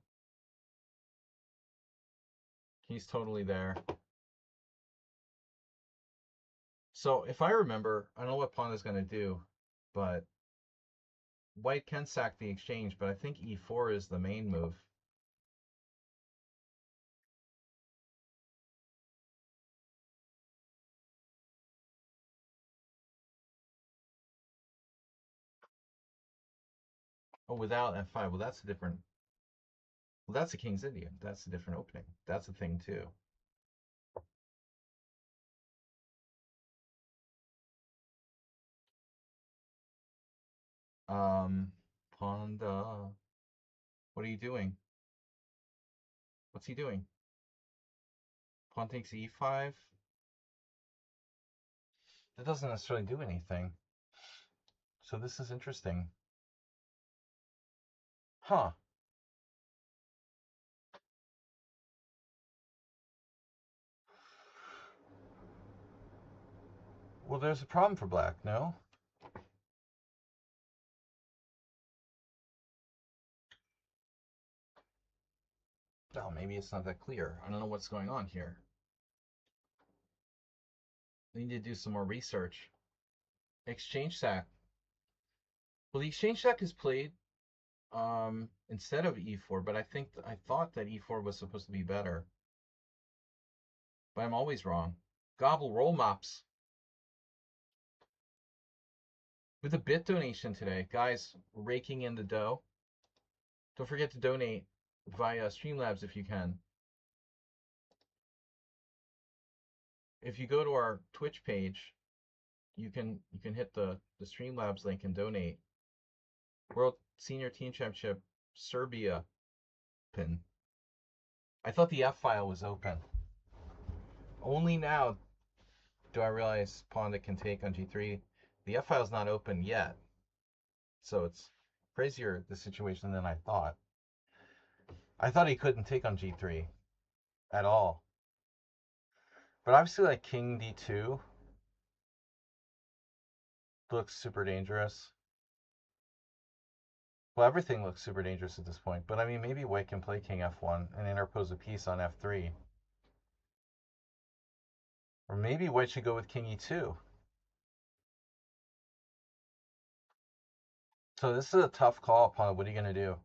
He's totally there. So if I remember, I don't know what pawn is going to do, but white can sack the exchange, but I think e4 is the main move. Oh, without f5. Well, that's a different... Well, that's a King's Indian. That's a different opening. That's a thing, too. Ponda... What are you doing? What's he doing? Pawn takes e5. That doesn't necessarily do anything. So this is interesting. Huh. Well, there's a problem for black, no? Well, maybe it's not that clear. I don't know what's going on here. We need to do some more research. Exchange sack. Well, the exchange sack is played instead of e4, but I thought that e4 was supposed to be better. But I'm always wrong. Gobble roll mops. With a bit donation today. Guys, raking in the dough. Don't forget to donate via Streamlabs if you can. If you go to our Twitch page, you can hit the Streamlabs link and donate. World Senior Team Championship Serbia pin. I thought the F file was open. Only now do I realize pawn that can take on g3. The F file is not open yet, so it's crazier the situation than I thought. I thought he couldn't take on g3 at all. But obviously, like king d2 looks super dangerous. Well, everything looks super dangerous at this point, but I mean, maybe white can play king f1 and interpose a piece on f3. Or maybe white should go with king e2. So this is a tough call, Pawn. What are you going to do?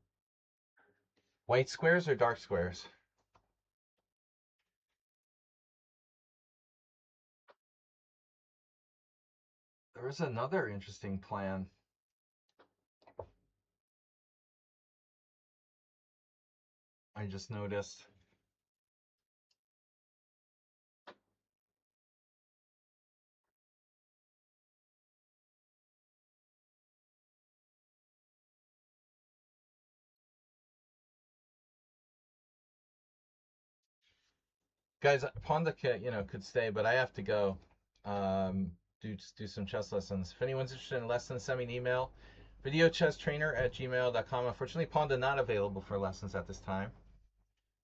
White squares or dark squares? There's another interesting plan. I just noticed. Guys, Ponda could stay, but I have to go. Do some chess lessons. If anyone's interested in lessons, send me an email. videochesstrainer@gmail.com. Unfortunately, Ponda not available for lessons at this time.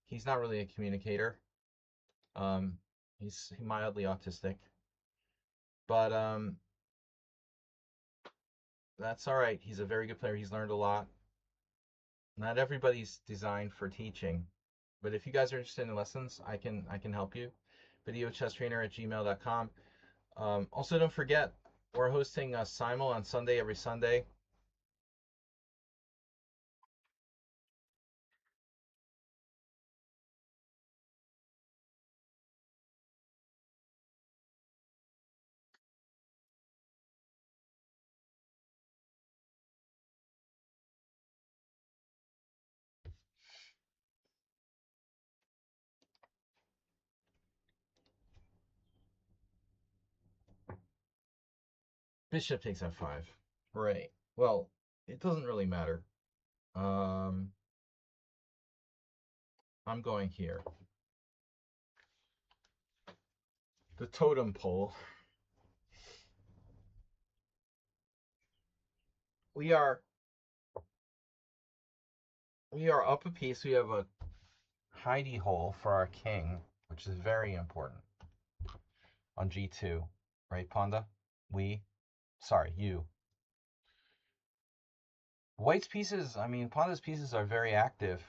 He's not really a communicator. Um, he's mildly autistic, but that's all right. He's a very good player. He's learned a lot. Not everybody's designed for teaching, but if you guys are interested in lessons, I can help you. videochesstrainer@gmail.com. Also, don't forget, we're hosting a Simul on Sunday, every Sunday. Bishop takes f5. Right. Well, it doesn't really matter. I'm going here. The totem pole. We are up a piece. We have a hidey hole for our king, which is very important on g2. Right, Ponda? You. White's pieces, I mean, Ponda's pieces are very active.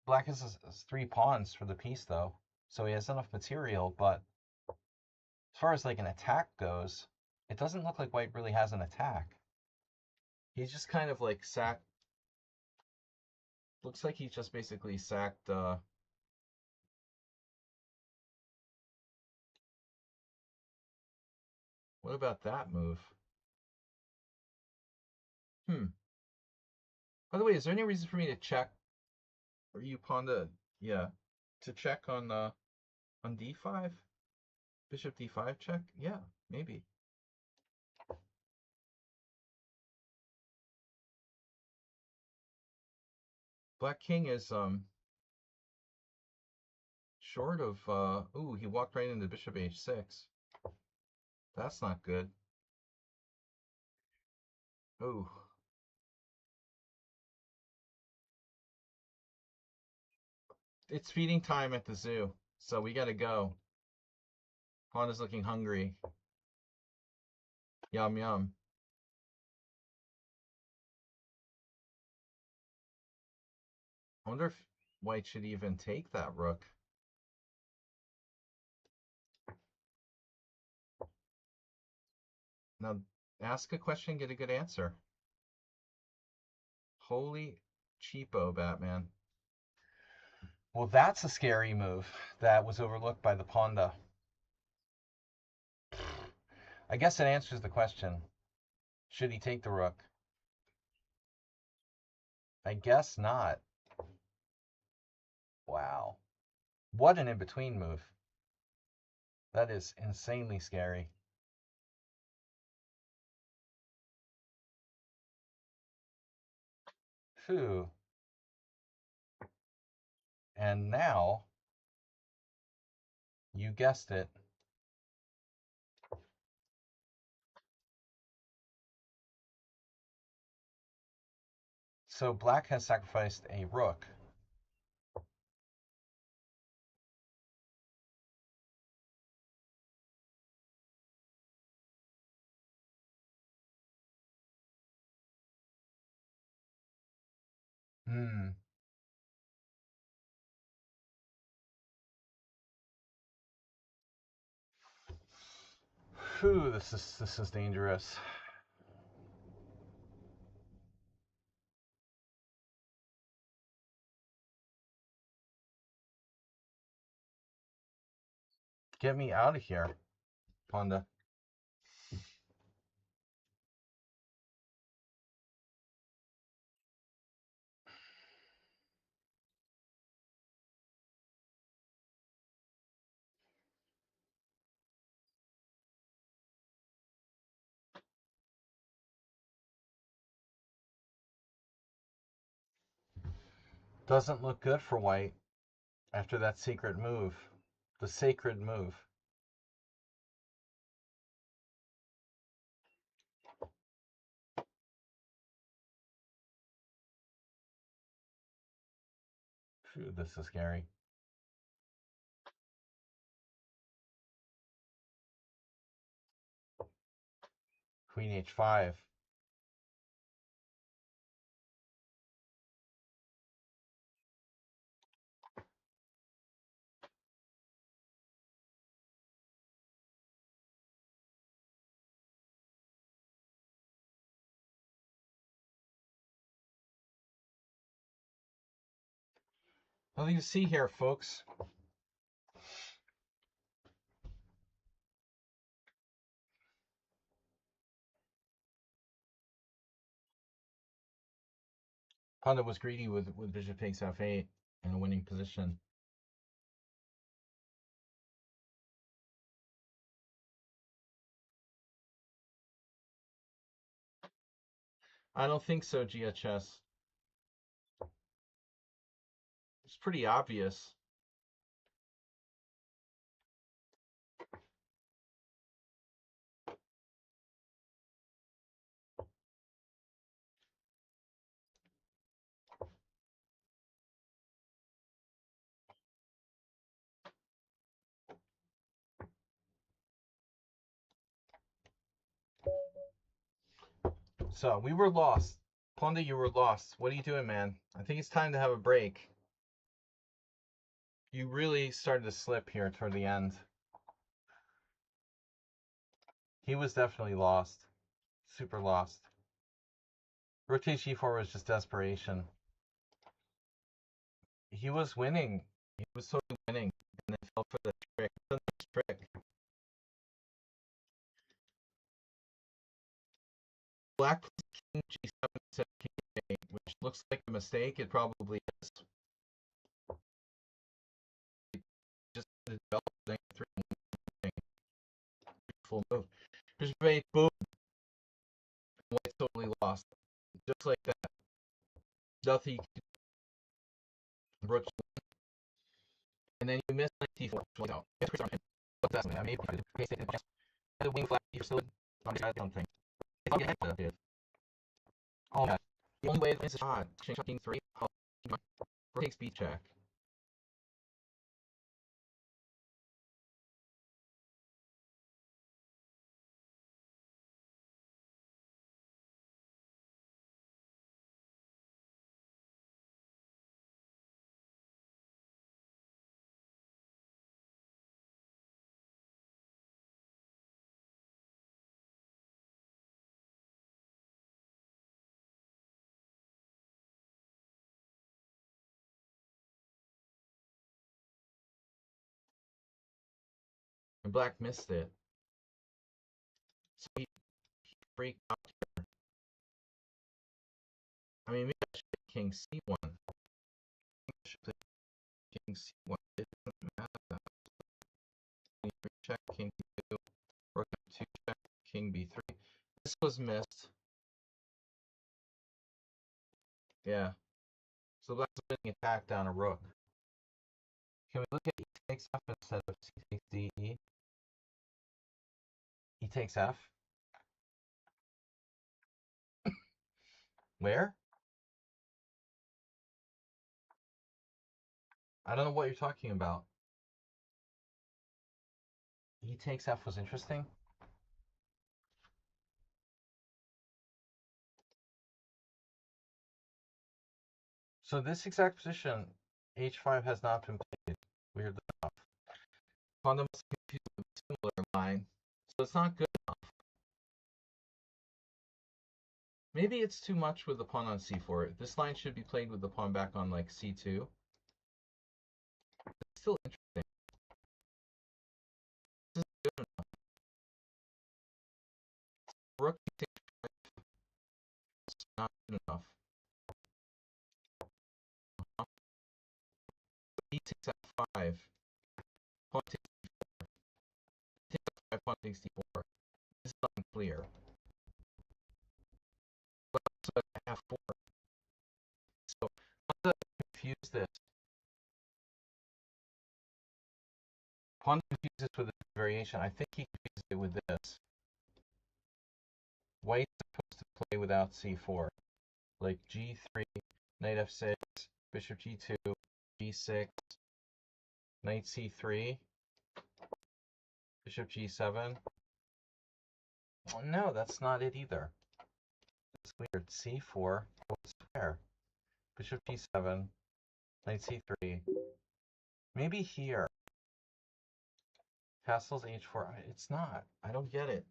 Black has 3 pawns for the piece, though, so he has enough material, but as far as like an attack goes, it doesn't look like white really has an attack. He's just kind of like sacked. Looks like he just basically sacked. What about that move? By the way, is there any reason for me to check? Or you pawn to, yeah, to check on d5? Bishop d5 check? Yeah, maybe. Black king is short of ooh, he walked right into bishop h6. That's not good. Ooh. It's feeding time at the zoo, so we gotta go. Pawn is looking hungry. Yum yum. I wonder if white should even take that rook. Now, ask a question, get a good answer. Holy cheapo, Batman. Well, that's a scary move that was overlooked by the Ponda. I guess it answers the question. Should he take the rook? I guess not. Wow. What an in-between move. That is insanely scary. Phew. And now, you guessed it, so black has sacrificed a rook. Hmm. Phew, this is dangerous. Get me out of here, Panda. Doesn't look good for white after that secret move. The sacred move. Phew, this is scary. Queen h5. Nothing to see here, folks. Panda was greedy with bishop takes f8 in a winning position. I don't think so, GHS. It's pretty obvious. So we were lost. Panda, you were lost. What are you doing, man? I think it's time to have a break. You really started to slip here toward the end. He was definitely lost. Super lost. Rook takes g4 was just desperation. He was winning. He was totally winning. And then fell for the trick. The next trick. Black plays king g7 instead of king a8, which looks like a mistake. It probably is. Just develop thing through full move. Bishop 8, boom. White's totally lost. Just like that. Nothing. Rook, and then you miss knight d4. What that's I mean, the wing flag you're still on the something. Oh my. The only way to miss a shot. King 3. Rook takes b check. And black missed it. So he freaked out here. I mean, maybe I should play king c1. I should play king c1. It doesn't matter. King 3 check, king 2, rook 2 check, king b3. This was missed. Yeah. So black's winning attack down a rook. Can we look at e takes f instead of c takes d, e? E takes f. Where? I don't know what you're talking about. E takes f was interesting. So this exact position, h5 has not been played. Weird enough. Pawn must be confused with a similar line, so it's not good enough. Maybe it's too much with the pawn on c4. This line should be played with the pawn back on like c2. It's still interesting. This is good enough. Rook takes not good enough. E takes f5. Pawn takes d4. Takes f5, pawn takes d4. This is unclear. But also at f4. So I'm going to confuse this. Pawn confuses with a variation. I think he confused it with this. White's supposed to play without c4. Like g3, knight f6, bishop g2, g6, knight c3, bishop g7. Oh, no, that's not it either. That's weird. c4, square. Bishop g7, knight c3. Maybe here. Castles h4. It's not. I don't get it.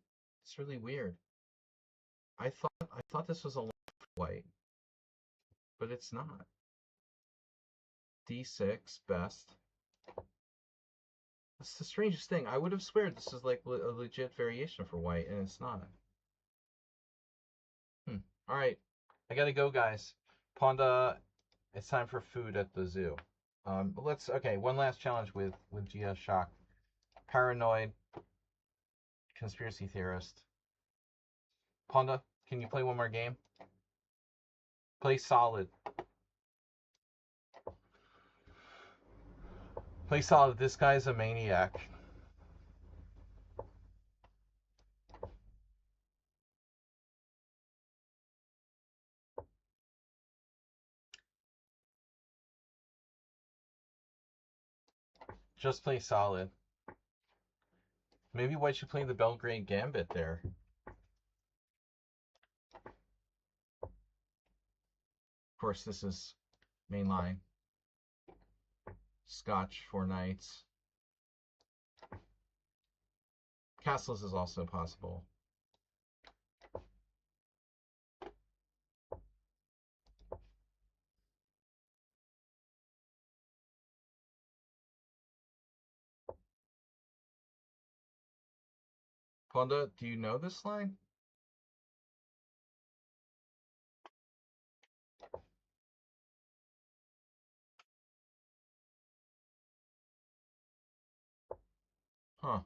It's really weird. I thought this was a left white, but it's not. d6 best. That's the strangest thing. I would have sweared this is like a legit variation for white, and it's not. All right, I gotta go, guys. Ponda, it's time for food at the zoo. Okay, one last challenge with GS Shock. Paranoid, conspiracy theorist. Ponda, can you play one more game? Play solid. Play solid. This guy's a maniac. Just play solid. Maybe White should play the Belgrade Gambit there. Of course, this is main line. Scotch, 4 knights. Castles is also possible. Ponda, do you know this line? Huh.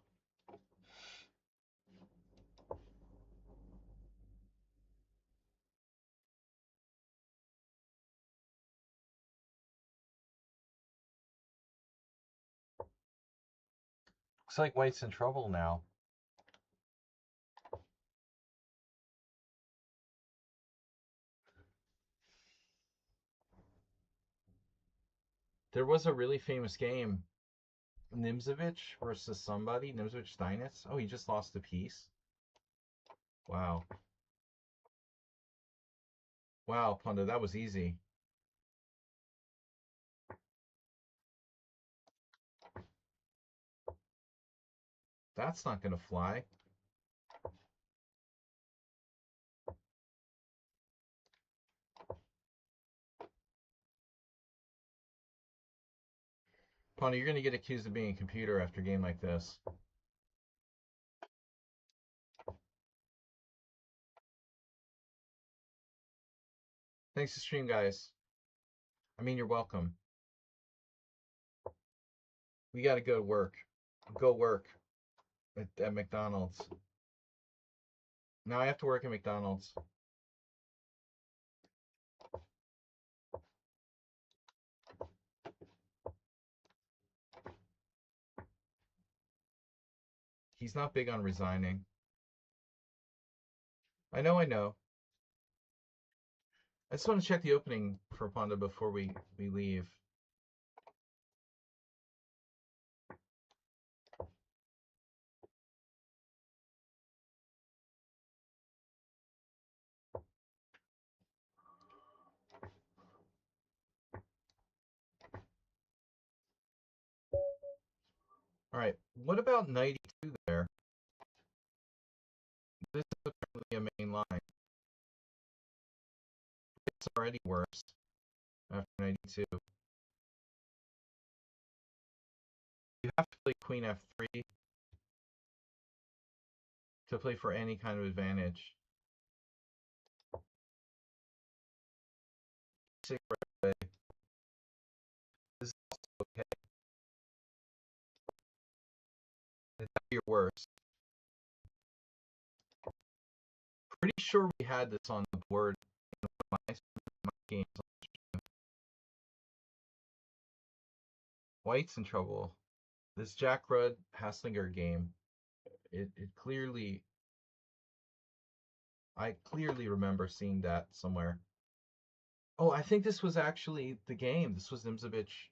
Looks like White's in trouble now. There was a really famous game, Nimzovich versus somebody, Nimzovich Steinitz. Oh, he just lost a piece. Wow. Wow, Ponda, that was easy. That's not going to fly. Ponda, you're going to get accused of being a computer after a game like this. Thanks to stream, guys. I mean, you're welcome. We got to go to work. Go work at McDonald's. Now I have to work at McDonald's. He's not big on resigning. I know. I just want to check the opening for Ponda before we leave. All right. What about knight e2 there? This is apparently a main line. It's already worse after knight e2. You have to play queen f3 to play for any kind of advantage. This is also okay. It's your worst. Pretty sure we had this on the board in one of my games. White's in trouble. This Jack Rudd Haslinger game, it clearly, I clearly remember seeing that somewhere. Oh, I think this was actually the game. This was Nimzovich.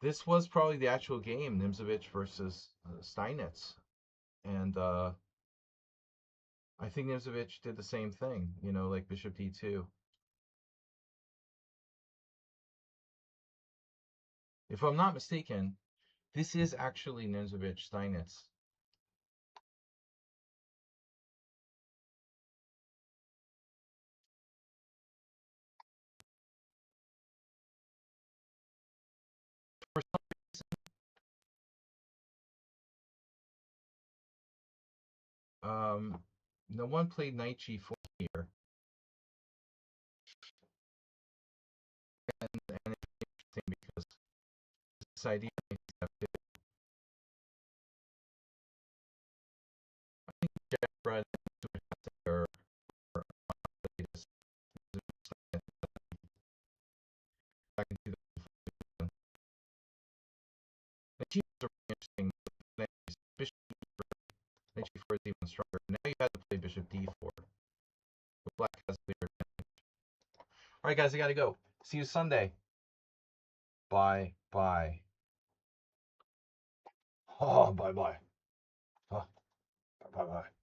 This was probably the actual game, Nimzovich versus Steinitz. And I think Nimzovich did the same thing, you know, like bishop d2. If I'm not mistaken, this is actually Nimzovich Steinitz. For some reason, no one played knight g4 here. And it's interesting because this idea of f2. I think Jack Rudd are back in 2014. The Chiefs are really interesting. Bishop knight g4 is even stronger. Now you have to play bishop d4. But black has a clear advantage. All right, guys, I gotta go. See you Sunday. Bye bye. Oh, bye bye. Oh, bye bye.